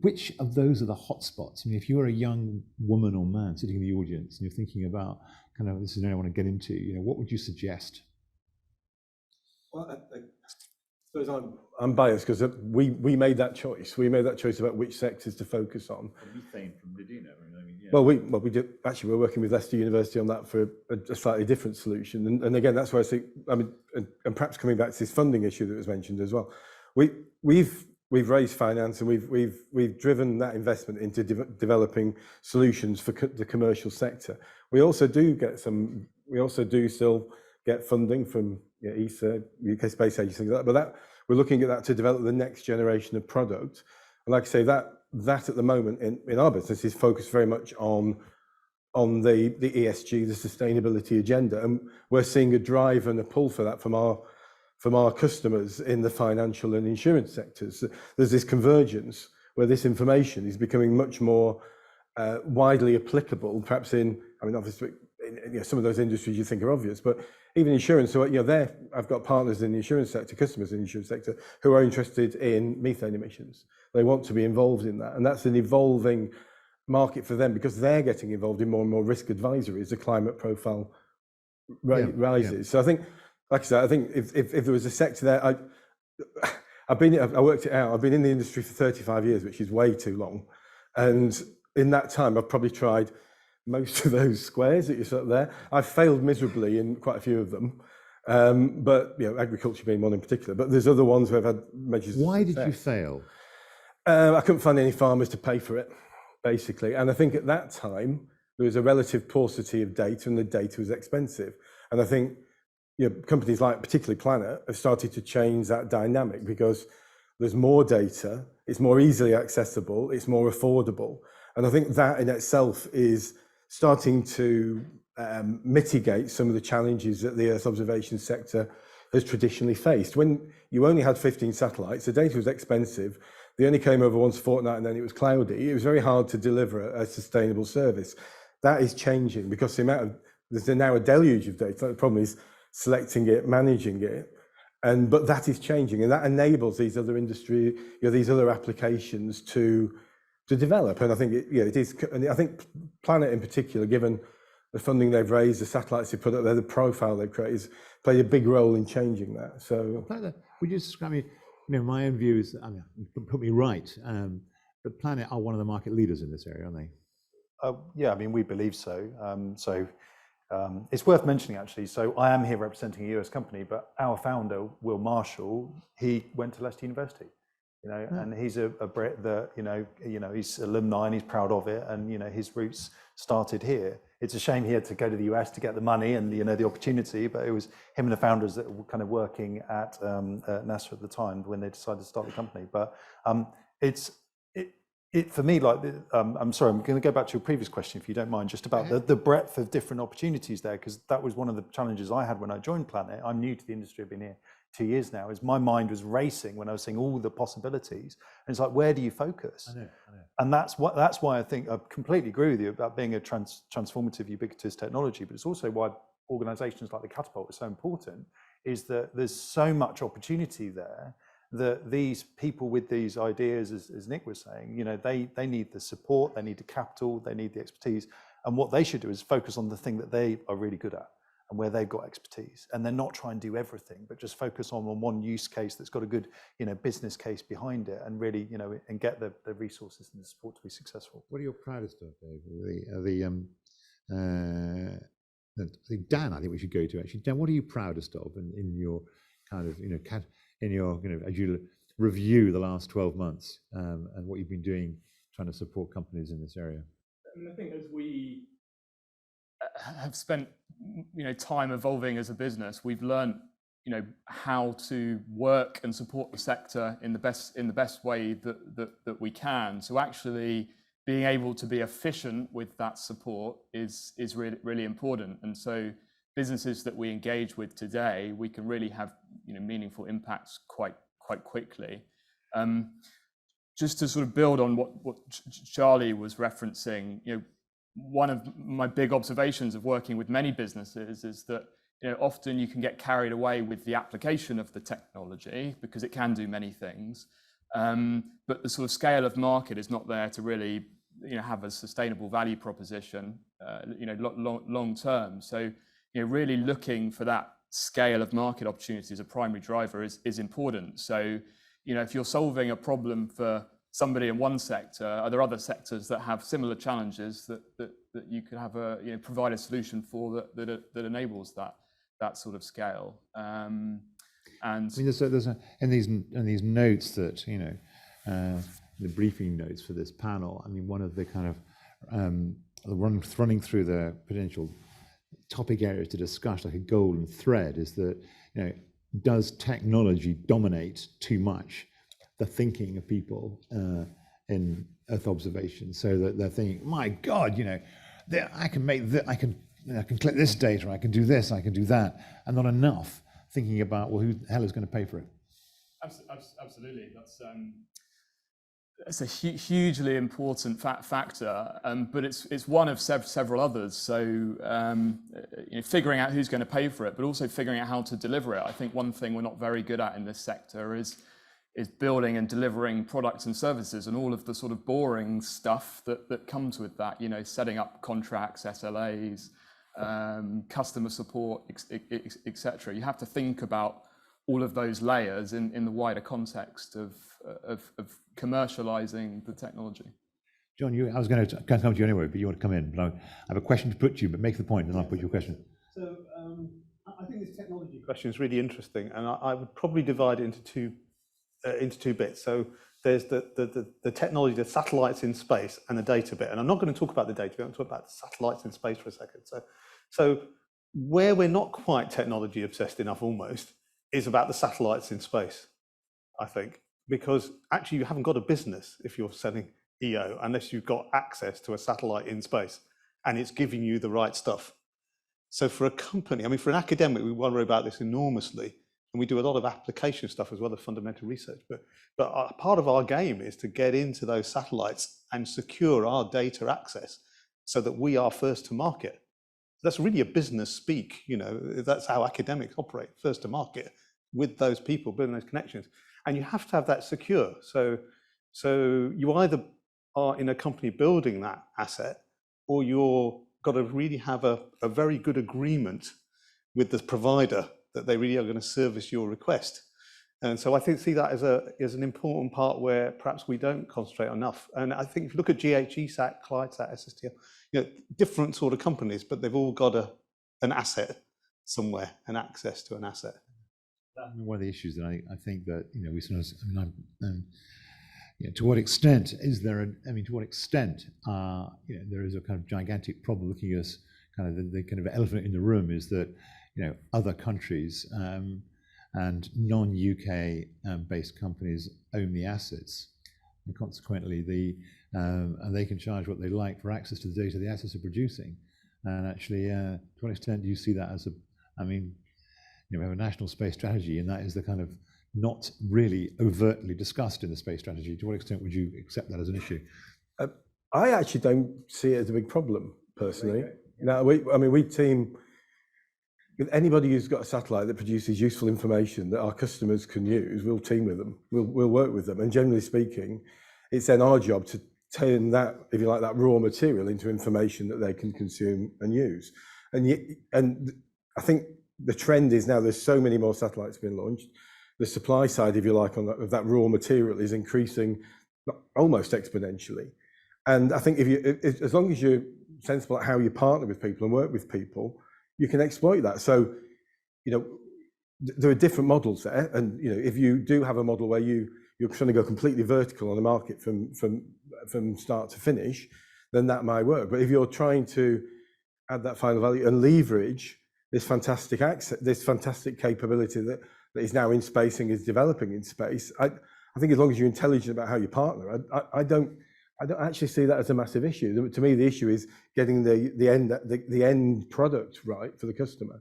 Which of those are the hotspots? If you're a young woman or man sitting in the audience and you're thinking about this is what I want to get into, what would you suggest? Well, I suppose I'm biased because we made that choice. We made that choice about which sectors to focus on. Methane from Medina. Well, we did. Actually, we're working with Leicester University on that for a slightly different solution. And again, that's where I think. And perhaps coming back to this funding issue that was mentioned as well. We've raised finance and we've driven that investment into developing solutions for the commercial sector. We also do still get funding from ESA, UK Space Agency, things like that. But we're looking at that to develop the next generation of product. And like I say, that that at the moment in our business is focused very much on the ESG, the sustainability agenda, and we're seeing a drive and a pull for that from our customers in the financial and insurance sectors. There's this convergence where this information is becoming much more widely applicable, perhaps obviously, some of those industries you think are obvious, but even insurance. So, I've got partners in the insurance sector, customers in the insurance sector, who are interested in methane emissions. They want to be involved in that, and that's an evolving market for them because they're getting involved in more and more risk advisory as the climate profile rises. Yeah. So I think, like I said, I think if there was a sector there, I worked it out. I've been in the industry for 35 years, which is way too long, and in that time, I've probably tried most of those squares that you saw there. I've failed miserably in quite a few of them, but agriculture being one in particular. But there's other ones where I've had measures. Why did you fail? I couldn't find any farmers to pay for it, basically. And I think at that time there was a relative paucity of data, and the data was expensive. And I think companies like particularly Planet have started to change that dynamic because there's more data, it's more easily accessible, it's more affordable. And I think that in itself is starting to mitigate some of the challenges that the Earth observation sector has traditionally faced. When you only had 15 satellites, the data was expensive, they only came over once a fortnight and then it was cloudy. It was very hard to deliver a sustainable service. That is changing because there's now a deluge of data. The problem is selecting it, managing it. But that is changing, and that enables these other industry, these other applications to develop. And I think it is. And I think Planet in particular, given the funding they've raised, the satellites they've put up there, the profile they've created, has played a big role in changing that. So, would you describe me? My own view is, put me right, but Planet are one of the market leaders in this area, aren't they? Yeah, we believe so. It's worth mentioning actually. So I am here representing a US company, but our founder, Will Marshall, he went to Leicester University, and he's a Brit that he's alumni and he's proud of it, and his roots started here. It's a shame he had to go to the US to get the money and the opportunity, but it was him and the founders that were kind of working at NASA at the time when they decided to start the company. But it for me, I'm sorry, I'm going to go back to your previous question, if you don't mind, just about the breadth of different opportunities there, because that was one of the challenges I had when I joined Planet. I'm new to the industry, I've been here 2 years now, is my mind was racing when I was seeing all the possibilities. And it's like, where do you focus? I know. And that's why I think I completely agree with you about being a transformative, ubiquitous technology, but it's also why organizations like the Catapult are so important, is that there's so much opportunity there that these people with these ideas, as Nick was saying, they need the support, they need the capital, they need the expertise. And what they should do is focus on the thing that they are really good at and where they've got expertise. And then not try and do everything, but just focus on one use case that's got a good, business case behind it, and really, and get the resources and the support to be successful. What are your proudest of, Dave? Dan, I think we should go to actually. Dan, what are you proudest of in your kind of, as you review the last 12 months and what you've been doing trying to support companies in this area? I think as we have spent time evolving as a business, we've learned how to work and support the sector in the best way that we can. So actually being able to be efficient with that support is really, really important. And so businesses that we engage with today, we can really have meaningful impacts quite quickly. Just to sort of build on what Charlie was referencing, one of my big observations of working with many businesses is that often you can get carried away with the application of the technology because it can do many things, but the sort of scale of market is not there to really have a sustainable value proposition long term. So really looking for that scale of market opportunity as a primary driver is important. So if you're solving a problem for somebody in one sector, are there other sectors that have similar challenges that you could have provide a solution for that enables that sort of scale? And there's in these notes that the briefing notes for this panel. One of the kind of running through the potential topic areas to discuss, like a golden thread, is that does technology dominate too much the thinking of people in Earth observation, so that they're thinking, my God, I can make that, I can collect this data, I can do this, I can do that, and not enough thinking about, well, who the hell is going to pay for it? Absolutely, that's a hugely important factor, but it's one of several others. So figuring out who's going to pay for it, but also figuring out how to deliver it. I think one thing we're not very good at in this sector is building and delivering products and services, and all of the sort of boring stuff that comes with that. Setting up contracts, SLAs, customer support, etc. You have to think about all of those layers in the wider context of commercializing the technology. John, I was going to come to you anyway, but you want to come in. But I have a question to put to you, but make the point, and I'll put your question. So I think this technology question is really interesting, and I would probably divide it into two bits. So there's the technology, the satellites in space, and the data bit. And I'm not going to talk about the data, I'm going to talk about the satellites in space for a second. So where we're not quite technology obsessed enough almost is about the satellites in space, I think, because actually you haven't got a business if you're selling EO unless you've got access to a satellite in space and it's giving you the right stuff. So for a company, I mean, for an academic, we worry about this enormously, and we do a lot of application stuff as well as fundamental research. But part of our game is to get into those satellites and secure our data access so that we are first to market. That's really a business speak, that's how academics operate, first to market with those people, building those connections. And you have to have that secure. So you either are in a company building that asset, or you're got to really have a very good agreement with the provider that they really are going to service your request. And so I see that as an important part where perhaps we don't concentrate enough. And I think if you look at GHESat, CLIDESat, SSTL, different sort of companies, but they've all got an asset somewhere, an access to an asset. One of the issues that I think that we sometimes, to what extent is there to what extent there is a kind of gigantic problem looking at us, kind of the kind of elephant in the room is that other countries and non-UK based companies own the assets, and consequently and they can charge what they like for access to the data the assets are producing. And actually, to what extent do you see that as we have a national space strategy, and that is the kind of not really overtly discussed in the space strategy. To what extent would you accept that as an issue? I actually don't see it as a big problem, personally. We team with anybody who's got a satellite that produces useful information that our customers can use. We'll team with them. We'll work with them. And generally speaking, it's then our job to turn that, if you like, that raw material into information that they can consume and use. And I think the trend is now there's so many more satellites being launched. The supply side, if you like, of that raw material is increasing almost exponentially. And I think as long as you're sensible at how you partner with people and work with people, you can exploit that. So, there are different models there. And, if you do have a model where you're trying to go completely vertical on the market from start to finish, then that might work. But if you're trying to add that final value and leverage this fantastic access, this fantastic capability that is now in space and is developing in space, I think as long as you're intelligent about how you partner, I don't actually see that as a massive issue. To me, the issue is getting the end product right for the customer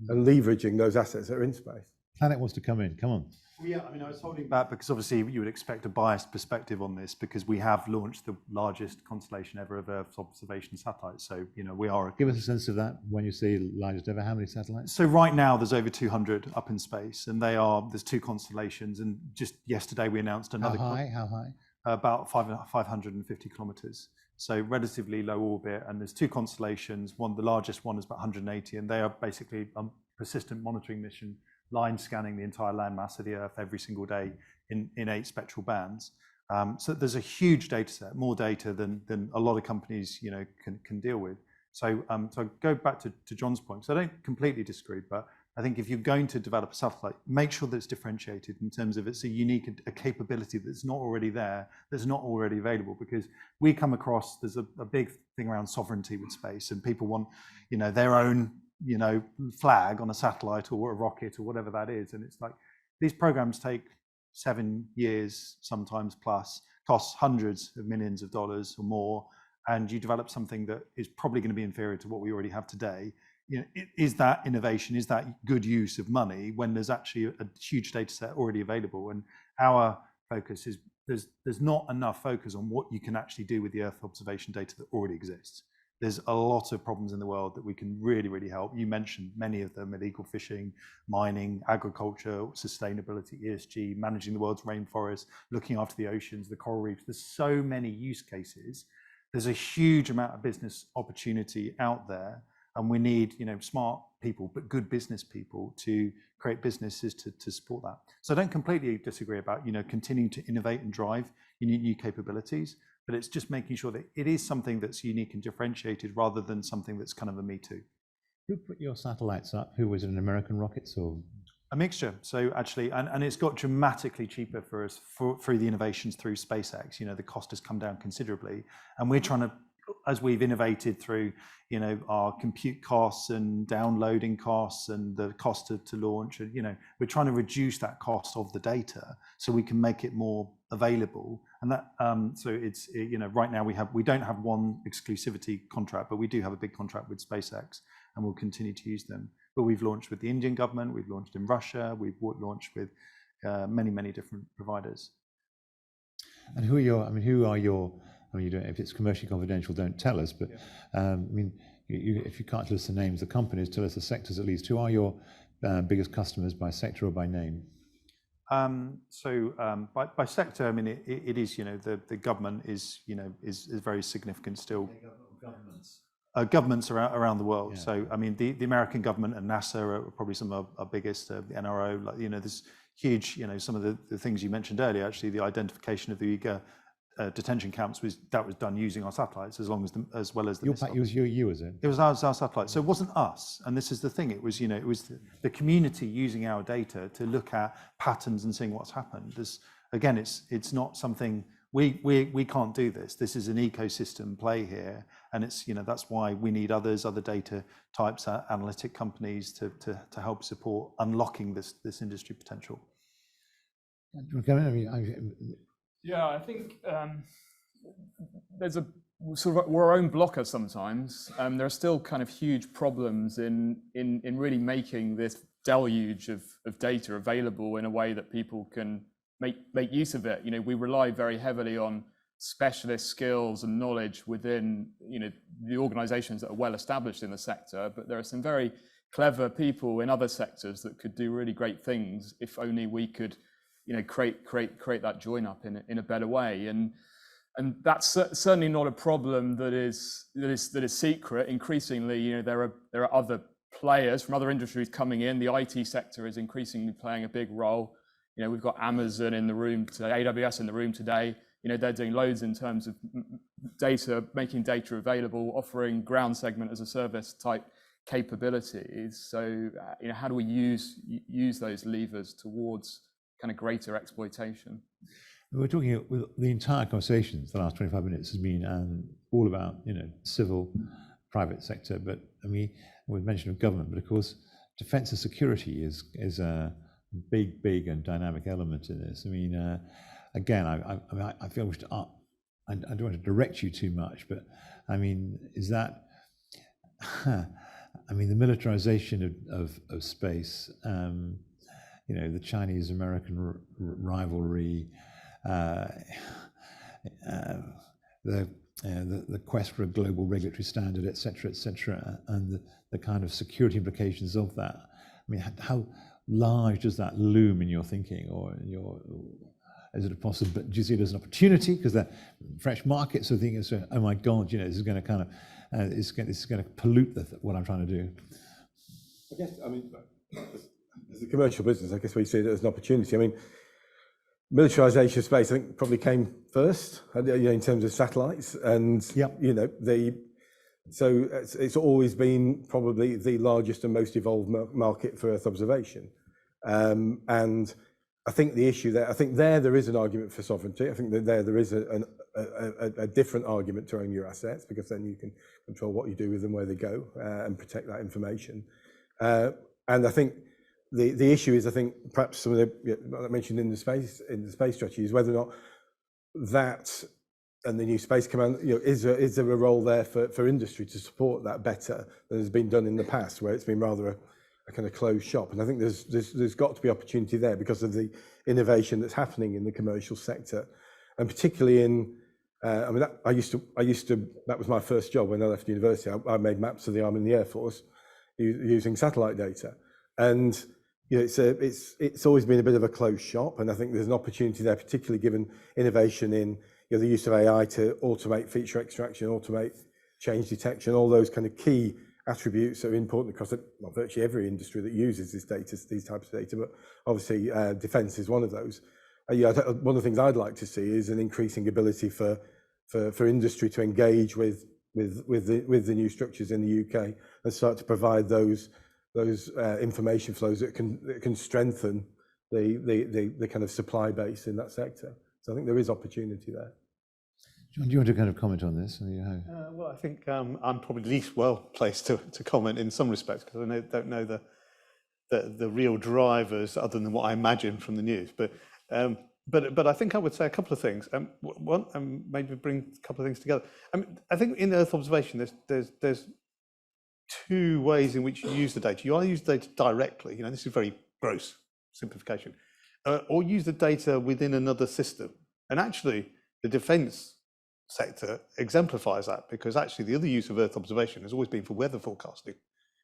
and leveraging those assets that are in space. Planet wants to come in. Come on. Well, yeah, I was holding back because obviously you would expect a biased perspective on this because we have launched the largest constellation ever of Earth observation satellites. So, we are... Give us a sense of that when you say largest ever. How many satellites? So right now there's over 200 up in space, and there's two constellations, and just yesterday we announced another... How high? About 550 kilometers. So relatively low orbit, and there's two constellations. The largest one is about 180, and they are basically a persistent monitoring mission, line scanning the entire landmass of the Earth every single day in 8 spectral bands. So there's a huge data set, more data than a lot of companies can deal with. So so go back to John's point. So I don't completely disagree, but I think if you're going to develop a satellite, make sure that it's differentiated in terms of it's a capability that's not already there, that's not already available, because we come across, there's a big thing around sovereignty with space, and people want, their own, flag on a satellite or a rocket or whatever that is. And it's like, these programs take 7 years, sometimes plus, costs hundreds of millions of dollars or more, and you develop something that is probably going to be inferior to what we already have today, is that innovation, is that good use of money when there's actually a huge data set already available? And our focus is there's not enough focus on what you can actually do with the Earth observation data that already exists. There's a lot of problems in the world that we can really, really help. You mentioned many of them: illegal fishing, mining, agriculture, sustainability, ESG, managing the world's rainforests, looking after the oceans, the coral reefs. There's so many use cases. There's a huge amount of business opportunity out there, and we need, smart people, but good business people to create businesses to support that. So I don't completely disagree about, continuing to innovate and drive new capabilities, but it's just making sure that it is something that's unique and differentiated rather than something that's kind of a me too. Who put your satellites up? Who was it, an American rockets or? A mixture. So actually, and it's got dramatically cheaper for us through the innovations through SpaceX. The cost has come down considerably, and we're trying to, as we've innovated through, our compute costs and downloading costs and the cost to launch, we're trying to reduce that cost of the data so we can make it more available. And that, so it's, right now we don't have one exclusivity contract, but we do have a big contract with SpaceX, and we'll continue to use them. But we've launched with the Indian government, we've launched in Russia, we've launched with many, many different providers. And who are your, you don't, if it's commercially confidential, don't tell us, but if you can't tell us the names of the companies, tell us the sectors at least. Who are your biggest customers by sector or by name? By sector, it is, the government is very significant still. Governments. Governments around the world. Yeah. So, the American government and NASA are probably some of our biggest, the NRO, there's huge, some of the things you mentioned earlier, actually, the identification of the detention camps was done using our satellites as well as the missiles. It was you, is it? It was our satellite. So it wasn't us. And this is the thing. It was, it was the community using our data to look at patterns and seeing what's happened. Again, it's not something we can't do this. This is an ecosystem play here, and it's that's why we need other data types, analytic companies to help support unlocking this industry potential. Yeah, I think there's we're our own blocker sometimes. There are still kind of huge problems in really making this deluge of data available in a way that people can make use of it. We rely very heavily on specialist skills and knowledge within the organizations that are well established in the sector, but there are some very clever people in other sectors that could do really great things if only we could create that join up in a better way. And that's certainly not a problem that is secret. Increasingly, there are other players from other industries coming in. The IT sector is increasingly playing a big role. We've got Amazon in the room today, AWS in the room today. They're doing loads in terms of data, making data available, offering ground segment as a service type capabilities. So, how do we use those levers towards kind of greater exploitation? We're talking, the entire conversation for the last 25 minutes has been all about, civil, private sector, but we've mentioned of government, but of course, defense and security is a big and dynamic element in this. Again, I feel I don't want to direct you too much, but is that, the militarization of space, the Chinese-American rivalry, the quest for a global regulatory standard, et cetera, and the kind of security implications of that. How large does that loom in your thinking, or is it a possible? Do you see it as an opportunity because they're fresh markets? So thinking, oh my God, this is going to kind of this is going to pollute what I'm trying to do. I guess as a commercial business, I guess we see it as an opportunity. Militarization of space, I think, probably came first, in terms of satellites, and so it's always been probably the largest and most evolved market for Earth observation. And I think the issue there, there is an argument for sovereignty. I think that there is a different argument to own your assets, because then you can control what you do with them, where they go, and protect that information. And I think the issue is, perhaps some of I mentioned in the space strategy is whether or not that and the new Space Command, is there a role there for industry to support that better than has been done in the past, where it's been rather a kind of closed shop? And I think there's got to be opportunity there because of the innovation that's happening in the commercial sector, and particularly in. I mean, I used to. That was my first job when I left university. I made maps of the Army and the Air Force using satellite data, and it's always been a bit of a closed shop. And I think there's an opportunity there, particularly given innovation in the use of AI to automate feature extraction, automate change detection, all those kind of key attributes that are important across virtually every industry that uses this data, these types of data. But obviously, defence is one of those. One of the things I'd like to see is an increasing ability for industry to engage with the new structures in the UK and start to provide those information flows that can strengthen the kind of supply base in that sector. So I think there is opportunity there. John, do you want to kind of comment on this? Well, I think I'm probably least well placed to comment in some respects because I don't know the real drivers other than what I imagine from the news. But I think I would say a couple of things. One, maybe bring a couple of things together. I think in Earth observation, there's two ways in which you use the data. You either use the data directly. This is very gross simplification. Or use the data within another system. And actually, the defence sector exemplifies that because actually the other use of Earth observation has always been for weather forecasting.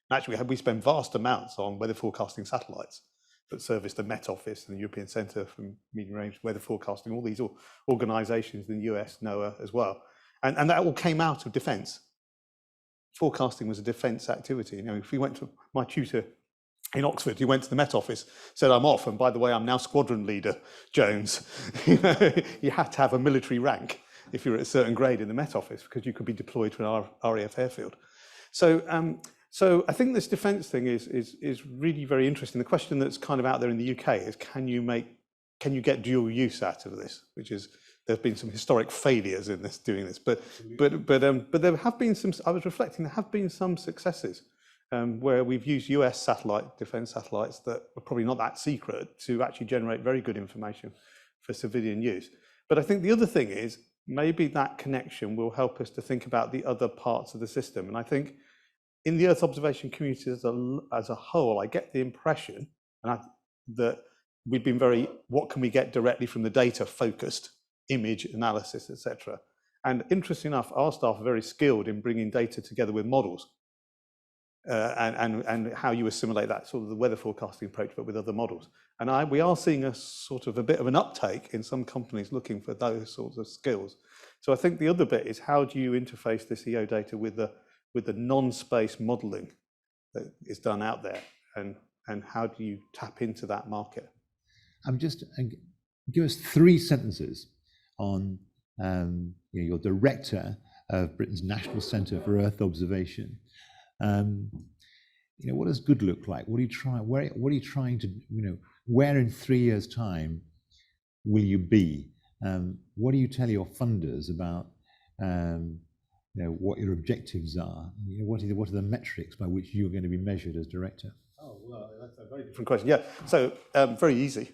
And actually, we spend vast amounts on weather forecasting satellites that service the Met Office and the European Centre for Medium Range Weather Forecasting, all these organisations in the US, NOAA as well. And that all came out of defence. Forecasting was a defence activity. If we went to my tutor in Oxford, he went to the Met Office, said, I'm off, and by the way, I'm now squadron leader, Jones. You had to have a military rank if you're at a certain grade in the Met Office because you could be deployed to an RAF airfield. So I think this defence thing is really very interesting. The question that's kind of out there in the UK is, can you get dual use out of this? Which is, there's been some historic failures in doing this, but there have been some. I was reflecting, there have been some successes. Where we've used US defence satellites that are probably not that secret to actually generate very good information for civilian use. But I think the other thing is maybe that connection will help us to think about the other parts of the system. And I think in the Earth observation community as a whole, I get the impression that we've been very, what can we get directly from the data focused, image analysis, etc. And interesting enough, our staff are very skilled in bringing data together with models. And how you assimilate that sort of the weather forecasting approach, but with other models. And we are seeing a sort of a bit of an uptake in some companies looking for those sorts of skills. So I think the other bit is, how do you interface this EO data with the non-space modelling that is done out there, and how do you tap into that market? Give us 3 sentences on your director of Britain's National Centre for Earth Observation. What does good look like? What are you trying to, where in 3 years' time will you be? What do you tell your funders about, what your objectives are? What are the metrics by which you're going to be measured as director? Oh, well, that's a very different question. Yeah, so very easy.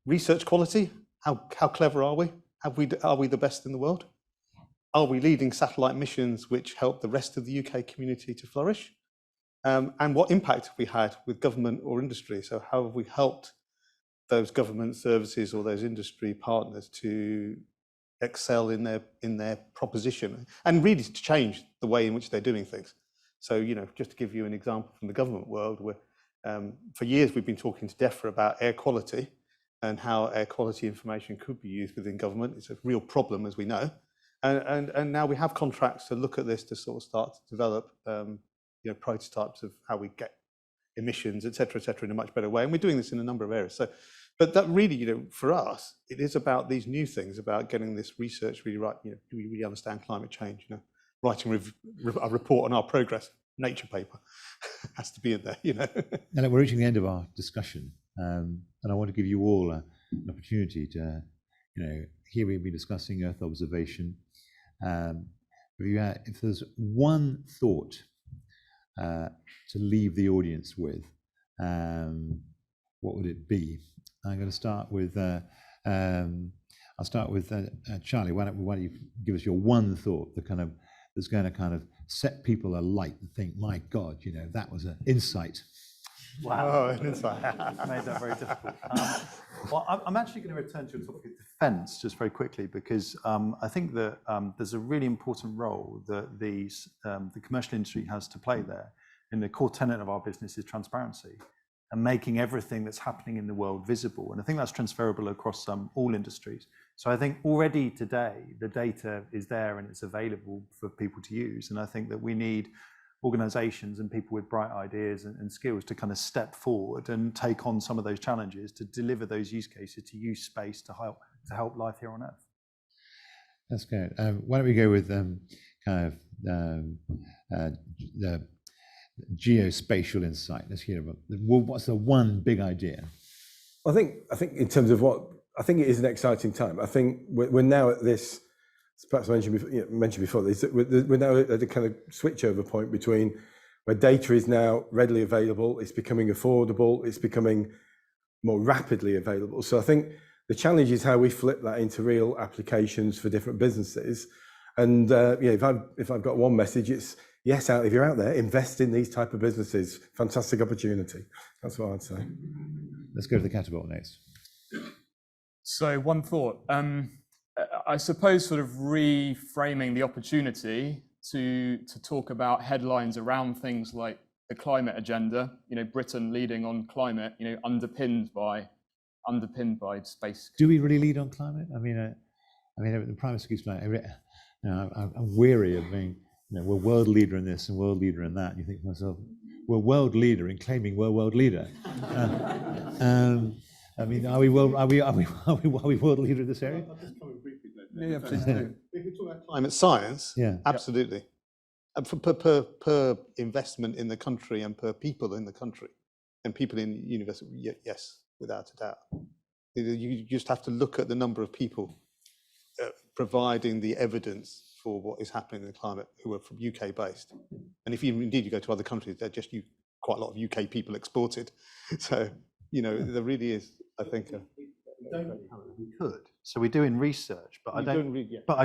Research quality, how clever are we? Are we the best in the world? Are we leading satellite missions which help the rest of the UK community to flourish? And what impact have we had with government or industry? So how have we helped those government services or those industry partners to excel in their proposition and really to change the way in which they're doing things? So, just to give you an example from the government world, where for years we've been talking to DEFRA about air quality and how air quality information could be used within government. It's a real problem, as we know. And now we have contracts to look at this to sort of start to develop prototypes of how we get emissions, et cetera, in a much better way. And we're doing this in a number of areas. So, but that really, for us, it is about these new things, about getting this research really right. Do we really understand climate change? Writing a report on our progress, Nature paper has to be in there. Now we're reaching the end of our discussion, and I want to give you all an opportunity to, here we've been discussing Earth observation. If there's one thought to leave the audience with, what would it be? I'm going to start with our I'll start with Charlie. Why don't you give us your one thought that's going to kind of set people alight and think, my God, that was an insight. Wow, an insight. Made that very difficult. Well, I'm actually going to return to a topic of defence just very quickly, because I think that there's a really important role that the commercial industry has to play there. And the core tenet of our business is transparency and making everything that's happening in the world visible. And I think that's transferable across all industries. So I think already today, the data is there and it's available for people to use. And I think that we need organizations and people with bright ideas and skills to kind of step forward and take on some of those challenges to deliver those use cases, to use space to help life here on Earth. That's good. Why don't we go with kind of the geospatial insight? Let's hear about what's the one big idea. I think in terms of I think it is an exciting time. I think we're now at this, perhaps I mentioned before this, we're now at a kind of switchover point between where data is now readily available, it's becoming affordable, it's becoming more rapidly available. So I think the challenge is how we flip that into real applications for different businesses. And if I've got one message, it's yes, if you're out there, invest in these type of businesses. Fantastic opportunity. That's what I'd say. Let's go to the catapult next. So one thought, I suppose sort of reframing the opportunity to talk about headlines around things like the climate agenda, Britain leading on climate, underpinned by space. Do we really lead on climate? I mean, the Prime Minister keeps saying, I'm weary of being, we're world leader in this and world leader in that. And you think to myself, we're world leader in claiming we're world leader. I mean, are we world leader in this area? I'll just comment briefly. Yeah, please do. If you talk about climate science, yeah, absolutely. Per investment in the country and per people in the country, and people in university, yes, without a doubt. You just have to look at the number of people providing the evidence for what is happening in the climate who are from UK based. And if you go to other countries, they're just quite a lot of UK people exported. So, there really is, I think. We could. So we're doing research, but I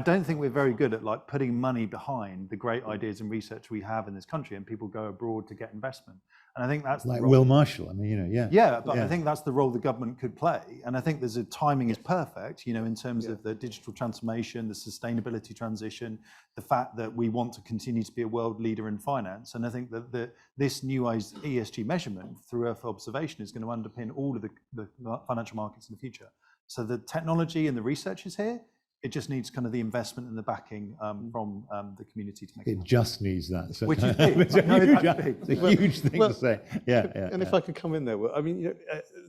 don't think we're very good at putting money behind the great ideas and research we have in this country, and people go abroad to get investment. And I think that's like Will Marshall. I mean, I think that's the role the government could play. And I think there's timing is perfect, in terms of the digital transformation, the sustainability transition, the fact that we want to continue to be a world leader in finance. And I think that this new ESG measurement through Earth observation is going to underpin all of the financial markets in the future. So the technology and the research is here. It just needs kind of the investment and the backing from the community to make it. It just needs that. So which is big. It's a huge thing to say. Yeah. And if I could come in there, I mean,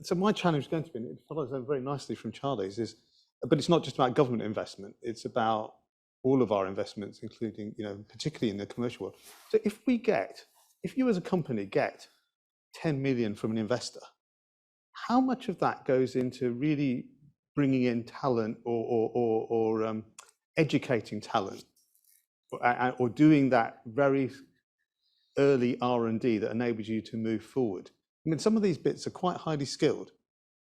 so my challenge is going to be, and it follows very nicely from Charlie's, but it's not just about government investment. It's about all of our investments, including, particularly in the commercial world. So if you as a company get 10 million from an investor, how much of that goes into really bringing in talent or educating talent or doing that very early R&D that enables you to move forward? I mean, some of these bits are quite highly skilled,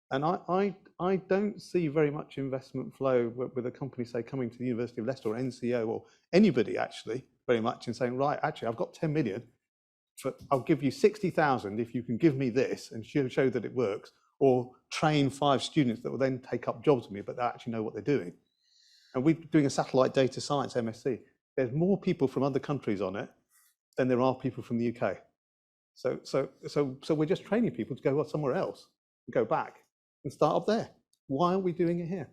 and I don't see very much investment flow with a company, say, coming to the University of Leicester or NCO or anybody actually very much and saying, right, actually, I've got 10 million, I'll give you 60,000 if you can give me this and show that it works, or train 5 students that will then take up jobs with me, but they actually know what they're doing. And we're doing a satellite data science MSc. There's more people from other countries on it than there are people from the UK. So we're just training people to go somewhere else, and go back and start up there. Why are we doing it here?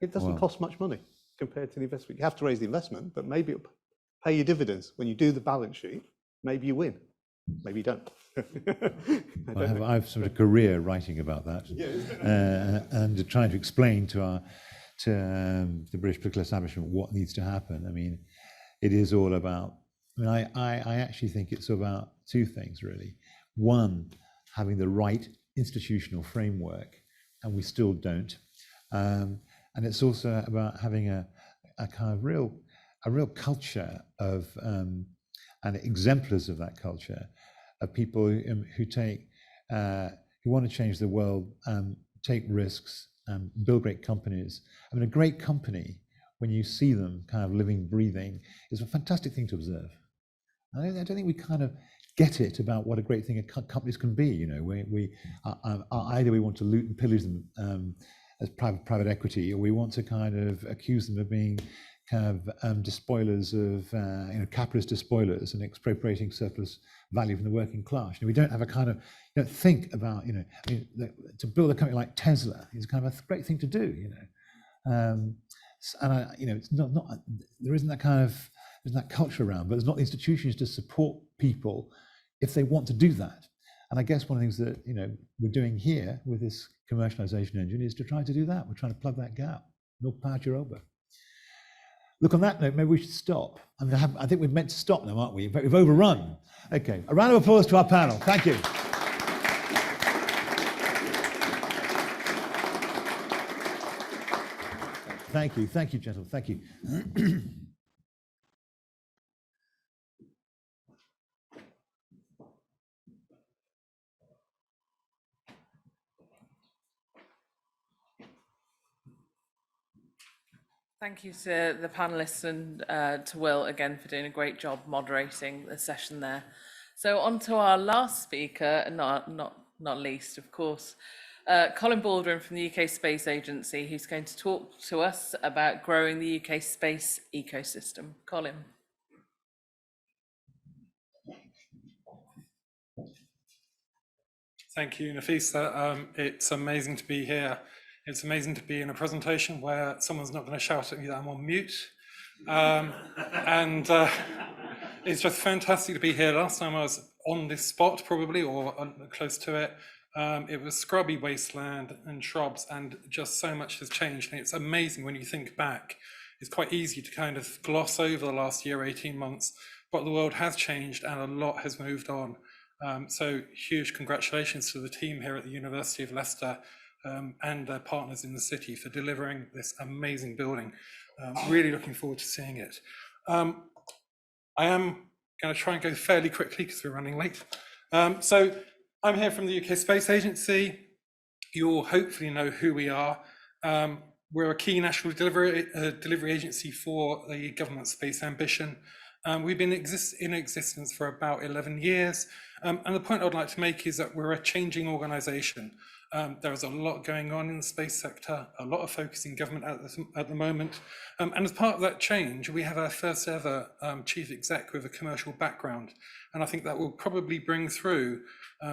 It doesn't cost much money compared to the investment. You have to raise the investment, but maybe it'll pay you dividends. When you do the balance sheet, maybe you win. Maybe you don't. I have sort of a career writing about that, and trying to explain to the British political establishment what needs to happen. I mean, it is all about. I actually think it's about 2 things really. One, having the right institutional framework, and we still don't. And it's also about having a kind of real culture of and exemplars of that culture, of people who want to change the world, take risks, build great companies. I mean, a great company, when you see them kind of living, breathing, is a fantastic thing to observe. I don't think we kind of get it about what a great thing companies can be. You know, we either we want to loot and pillage them as private equity, or we want to kind of accuse them of being kind of despoilers of capitalist despoilers and expropriating surplus value from the working class. You know, we don't have a kind of think about to build a company like Tesla is kind of a great thing to do. You know, and it's not there isn't that kind of that culture around, but there's not the institutions to support people if they want to do that. And I guess one of the things that we're doing here with this commercialization engine is to try to do that. We're trying to plug that gap. More power to your elbow. Look, on that note, maybe we should stop. I think we're meant to stop now, aren't we? We've overrun. Okay, a round of applause to our panel. Thank you. Thank you, gentlemen. Thank you. Thank you to the panelists and to Will again for doing a great job moderating the session there. So on to our last speaker, not least, of course, Colin Baldwin from the UK Space Agency, who's going to talk to us about growing the UK space ecosystem. Colin. Thank you, Nafisa. It's amazing to be here. It's amazing to be in a presentation where someone's not going to shout at me that I'm on mute. It's just fantastic to be here. Last time I was on this spot, probably, or close to it, it was scrubby wasteland and shrubs, and just so much has changed. And it's amazing when you think back. It's quite easy to kind of gloss over the last year, 18 months, but the world has changed and a lot has moved on. So huge congratulations to the team here at the University of Leicester and their partners in the city for delivering this amazing building. Really looking forward to seeing it. I am going to try and go fairly quickly because we're running late. So I'm here from the UK Space Agency. You all hopefully know who we are. We're a key national delivery agency for the government space ambition. We've been in existence for about 11 years. And the point I'd like to make is that we're a changing organisation. There is a lot going on in the space sector, a lot of focus in government at the moment. And as part of that change, we have our first ever chief exec with a commercial background. And I think that will probably bring through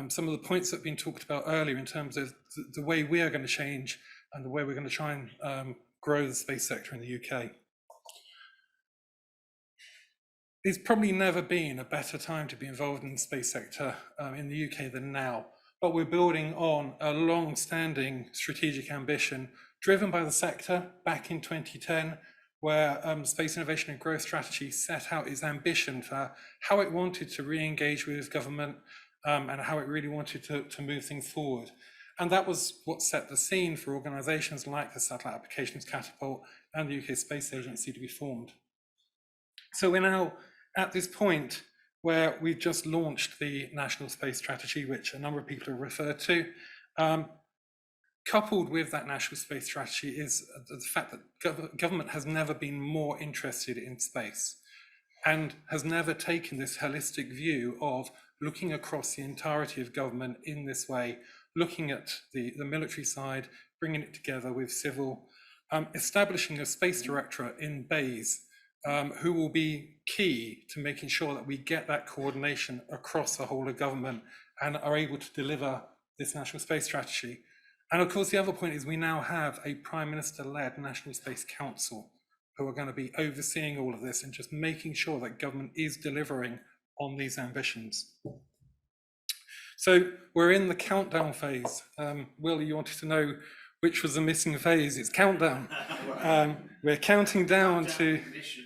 some of the points that have been talked about earlier in terms of the way we are going to change and the way we're going to try and grow the space sector in the UK. It's probably never been a better time to be involved in the space sector in the UK than now. But we're building on a long-standing strategic ambition driven by the sector back in 2010, where Space Innovation and Growth Strategy set out its ambition for how it wanted to re-engage with government and how it really wanted to move things forward. And that was what set the scene for organisations like the Satellite Applications Catapult and the UK Space Agency to be formed. So we're now at this point where we've just launched the National Space Strategy, which a number of people have referred to. Coupled with that National Space Strategy is the fact that government has never been more interested in space and has never taken this holistic view of looking across the entirety of government in this way, looking at the military side, bringing it together with civil, establishing a space directorate in BAYS, who will be key to making sure that we get that coordination across the whole of government and are able to deliver this National Space Strategy. And of course, the other point is we now have a Prime Minister-led National Space Council who are going to be overseeing all of this and just making sure that government is delivering on these ambitions. So we're in the countdown phase. Will, you wanted to know which was the missing phase? It's countdown. We're counting down to,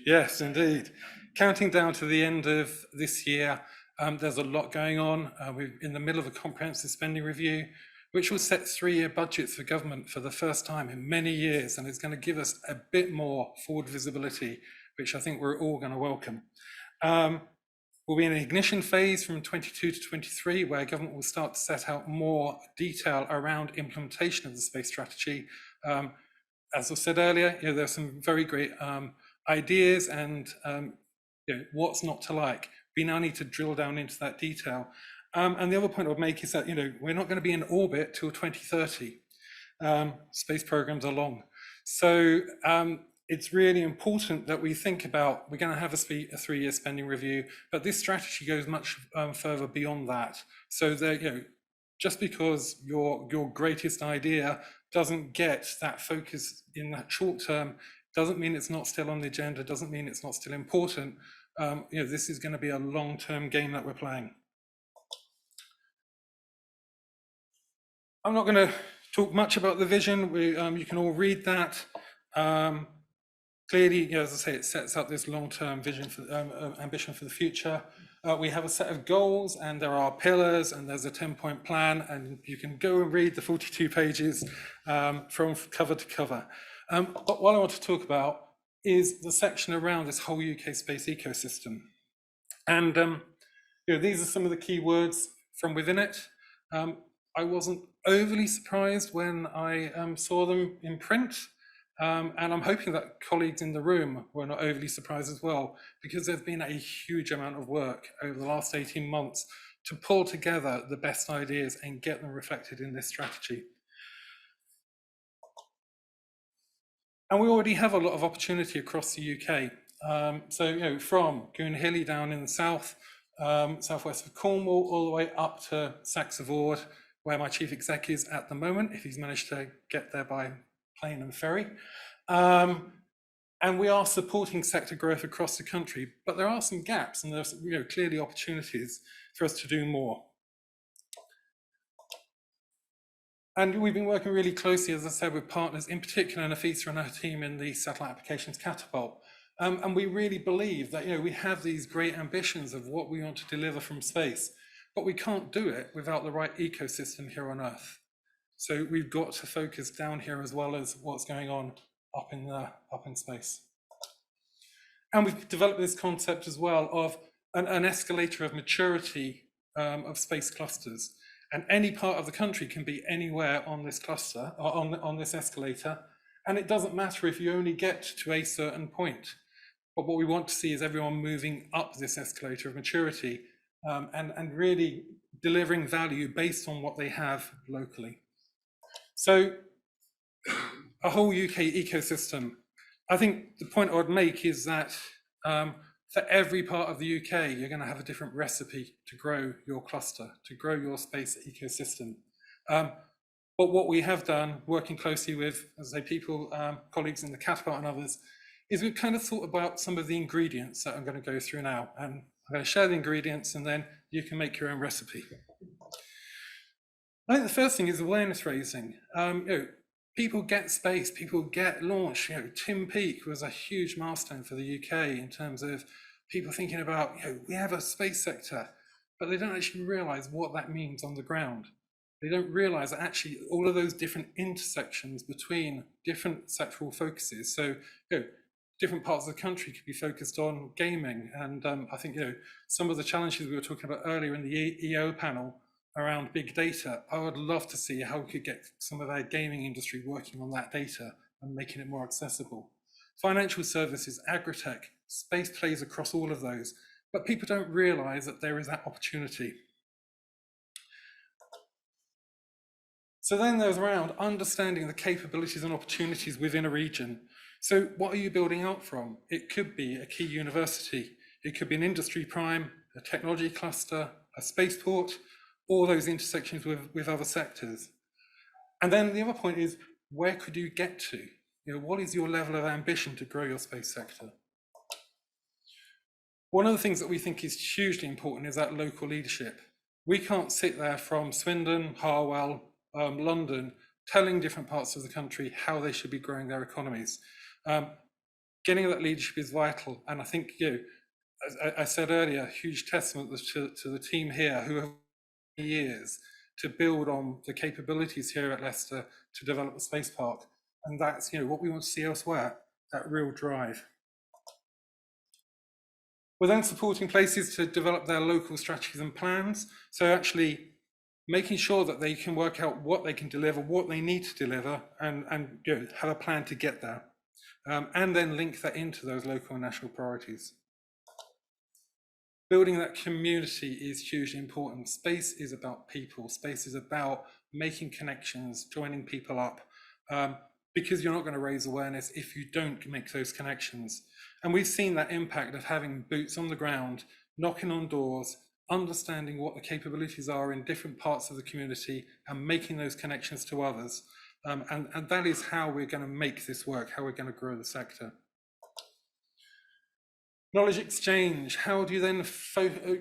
yes, indeed, counting down to the end of this year. There's a lot going on. We're in the middle of a comprehensive spending review, which will set 3-year budgets for government for the first time in many years, and it's going to give us a bit more forward visibility, which I think we're all going to welcome. We'll be in an ignition phase from 22 to 23, where government will start to set out more detail around implementation of the space strategy, As I said earlier, there's some very great ideas and what's not to like. We now need to drill down into that detail. And the other point I would make is that we're not going to be in orbit till 2030. Space programs are long, so it's really important that we think about. We're going to have a 3-year spending review, but this strategy goes much further beyond that. So that just because your greatest idea doesn't get that focus in that short term, doesn't mean it's not still on the agenda, doesn't mean it's not still important. This is going to be a long-term game that we're playing. I'm not going to talk much about the vision. You can all read that. Clearly, as I say, it sets up this long-term vision for ambition for the future. We have a set of goals, and there are pillars, and there's a 10-point plan, and you can go and read the 42 pages from cover to cover. But what I want to talk about is the section around this whole UK space ecosystem. And these are some of the key words from within it. I wasn't overly surprised when I saw them in print, and I'm hoping that colleagues in the room were not overly surprised as well, because there's been a huge amount of work over the last 18 months to pull together the best ideas and get them reflected in this strategy. And we already have a lot of opportunity across the UK. So from Goonhilly down in the south, southwest of Cornwall, all the way up to Saxe-Ford, where my chief exec is at the moment, if he's managed to get there by plane and ferry. And we are supporting sector growth across the country, but there are some gaps, and there's clearly opportunities for us to do more. And we've been working really closely, as I said, with partners, in particular Nafisa and her team in the Satellite Applications Catapult. And we really believe that we have these great ambitions of what we want to deliver from space, but we can't do it without the right ecosystem here on Earth. So we've got to focus down here as well as what's going on up in space. And we've developed this concept as well of an escalator of maturity of space clusters. And any part of the country can be anywhere on this cluster, or on this escalator. And it doesn't matter if you only get to a certain point. But what we want to see is everyone moving up this escalator of maturity and really delivering value based on what they have locally. So a whole UK ecosystem. I think the point I would make is that for every part of the UK, you're going to have a different recipe to grow your cluster, to grow your space ecosystem. But what we have done, working closely with, as I say, people, colleagues in the Catapult and others, is we've kind of thought about some of the ingredients that I'm going to go through now. And I'm going to share the ingredients, and then you can make your own recipe. I think the first thing is awareness raising. People get space, people get launch. Tim Peake was a huge milestone for the UK in terms of people thinking about, we have a space sector, but they don't actually realize what that means on the ground. They don't realize that actually all of those different intersections between different sectoral focuses. So, different parts of the country could be focused on gaming. And I think, some of the challenges we were talking about earlier in the EO panel around big data, I would love to see how we could get some of our gaming industry working on that data and making it more accessible. Financial services, agri-tech, space plays across all of those, but people don't realize that there is that opportunity. So then there's around understanding the capabilities and opportunities within a region. So what are you building out from? It could be a key university, it could be an industry prime, a technology cluster, a spaceport, all those intersections with other sectors. And then the other point is, where could you get to? What is your level of ambition to grow your space sector? One of the things that we think is hugely important is that local leadership. We can't sit there from Swindon, Harwell, London, telling different parts of the country how they should be growing their economies. Getting that leadership is vital. And I think, as I said earlier, huge testament to the team here who have years to build on the capabilities here at Leicester to develop the space park. And that's what we want to see elsewhere, that real drive. We're then supporting places to develop their local strategies and plans. So actually making sure that they can work out what they can deliver, what they need to deliver, and you know, have a plan to get there, and then link that into those local and national priorities. Building that community is hugely important. Space is about people. Space is about making connections, joining people up, because you're not going to raise awareness if you don't make those connections. And we've seen that impact of having boots on the ground, knocking on doors, understanding what the capabilities are in different parts of the community and making those connections to others. And that is how we're going to make this work, how we're going to grow the sector. Knowledge exchange, how do you then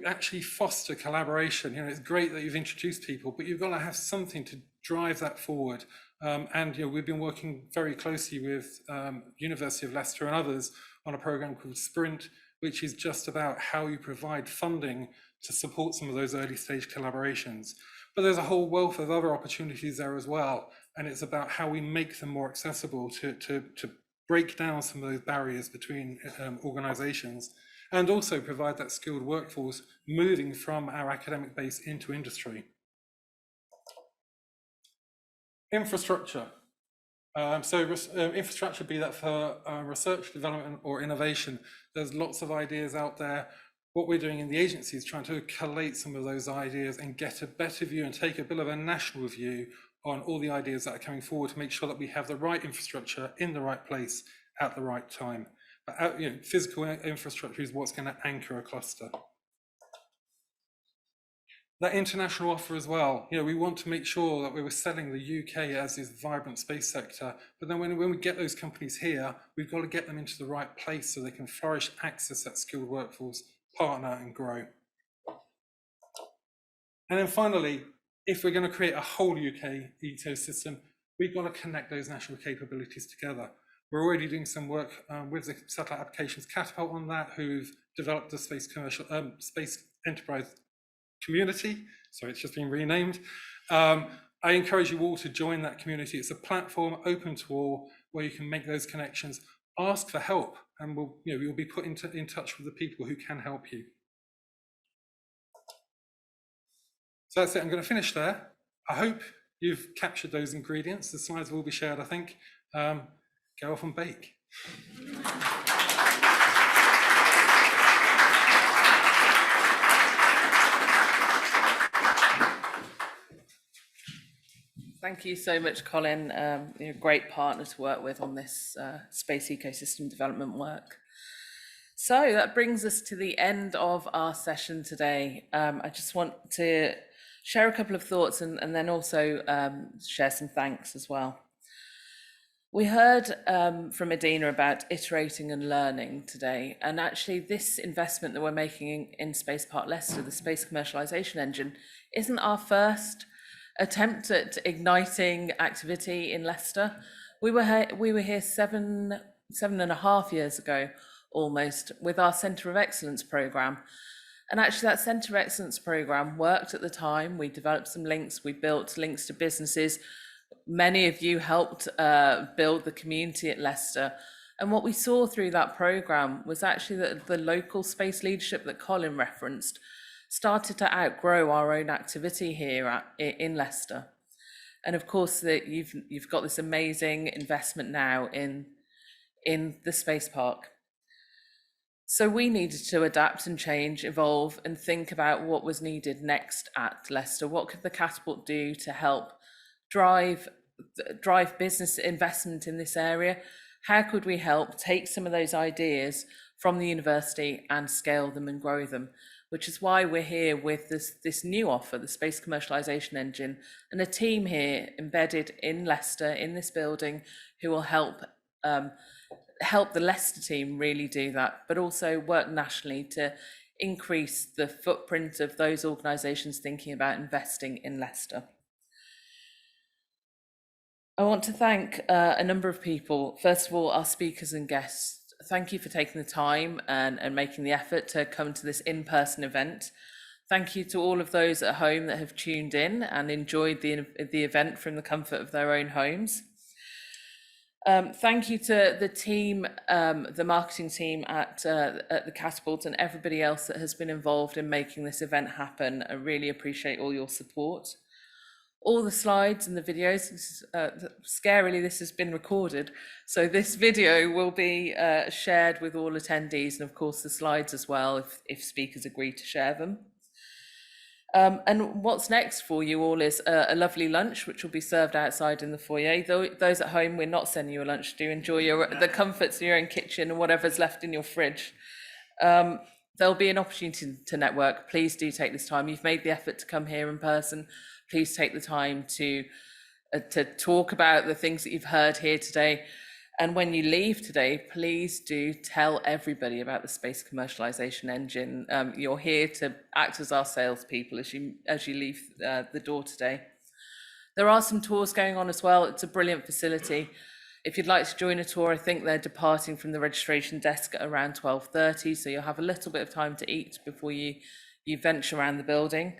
actually foster collaboration? You know, it's great that you've introduced people, but you've got to have something to drive that forward. And you know, we've been working very closely with University of Leicester and others on a program called Sprint, which is just about how you provide funding to support some of those early stage collaborations. But there's a whole wealth of other opportunities there as well. And it's about how we make them more accessible to break down some of those barriers between organizations, and also provide that skilled workforce moving from our academic base into industry. Infrastructure. Infrastructure, be that for research, development, or innovation, there's lots of ideas out there. What we're doing in the agency is trying to collate some of those ideas and get a better view and take a bit of a national view on all the ideas that are coming forward to make sure that we have the right infrastructure in the right place at the right time. But you know, physical infrastructure is what's going to anchor a cluster. That international offer as well. You know, we want to make sure that we were selling the UK as this vibrant space sector, but then when we get those companies here, we've got to get them into the right place so they can flourish, access that skilled workforce, partner and grow. And then finally, if we're going to create a whole UK ecosystem, we've got to connect those national capabilities together. We're already doing some work with the Satellite Applications Catapult on that, who've developed the Space Enterprise Community. So it's just been renamed. I encourage you all to join that community. It's a platform open to all where you can make those connections, ask for help, and you'll be put in touch with the people who can help you. So that's it. I'm going to finish there. I hope you've captured those ingredients. The slides will be shared, I think. Go off and bake. Thank you so much, Colin. You're a great partner to work with on this space ecosystem development work. So that brings us to the end of our session today. I just want to share a couple of thoughts and then also share some thanks as well. We heard from Adina about iterating and learning today, and actually this investment that we're making in Space Park Leicester, the Space Commercialisation Engine, isn't our first attempt at igniting activity in Leicester. We were here seven and a half years ago almost with our Centre of Excellence programme. And actually that Centre of Excellence programme worked at the time. We developed some links, we built links to businesses. Many of you helped build the community at Leicester. And what we saw through that programme was actually that the local space leadership that Colin referenced started to outgrow our own activity here in Leicester. And of course, that you've got this amazing investment now in the space park. So we needed to adapt and change, evolve, and think about what was needed next at Leicester. What could the Catapult do to help drive business investment in this area? How could we help take some of those ideas from the university and scale them and grow them? Which is why we're here with this new offer, the Space Commercialisation Engine, and a team here embedded in Leicester, in this building, who will help the Leicester team really do that, but also work nationally to increase the footprint of those organisations thinking about investing in Leicester. I want to thank a number of people. First of all, our speakers and guests. Thank you for taking the time and making the effort to come to this in-person event. Thank you to all of those at home that have tuned in and enjoyed the event from the comfort of their own homes. Thank you to the team, the marketing team at the Catapult, and everybody else that has been involved in making this event happen. I really appreciate all your support. all the slides and the videos. Scarily, this has been recorded. So this video will be shared with all attendees, and of course the slides as well, if speakers agree to share them. And what's next for you all is a lovely lunch, which will be served outside in the foyer. Those at home, we're not sending you a lunch. Do enjoy the comforts of your own kitchen and whatever's left in your fridge. There'll be an opportunity to network. Please do take this time. You've made the effort to come here in person. Please take the time to talk about the things that you've heard here today. And when you leave today, please do tell everybody about the Space Commercialisation Engine. You're here to act as our salespeople as you leave the door today. There are some tours going on as well. It's a brilliant facility. If you'd like to join a tour, I think they're departing from the registration desk at around 12:30, so you'll have a little bit of time to eat before you venture around the building.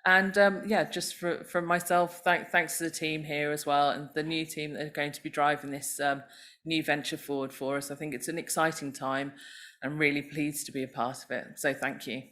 And yeah, just from myself, thanks to the team here as well, and the new team that are going to be driving this new venture forward for us. I think it's an exciting time. I'm really pleased to be a part of it. So thank you.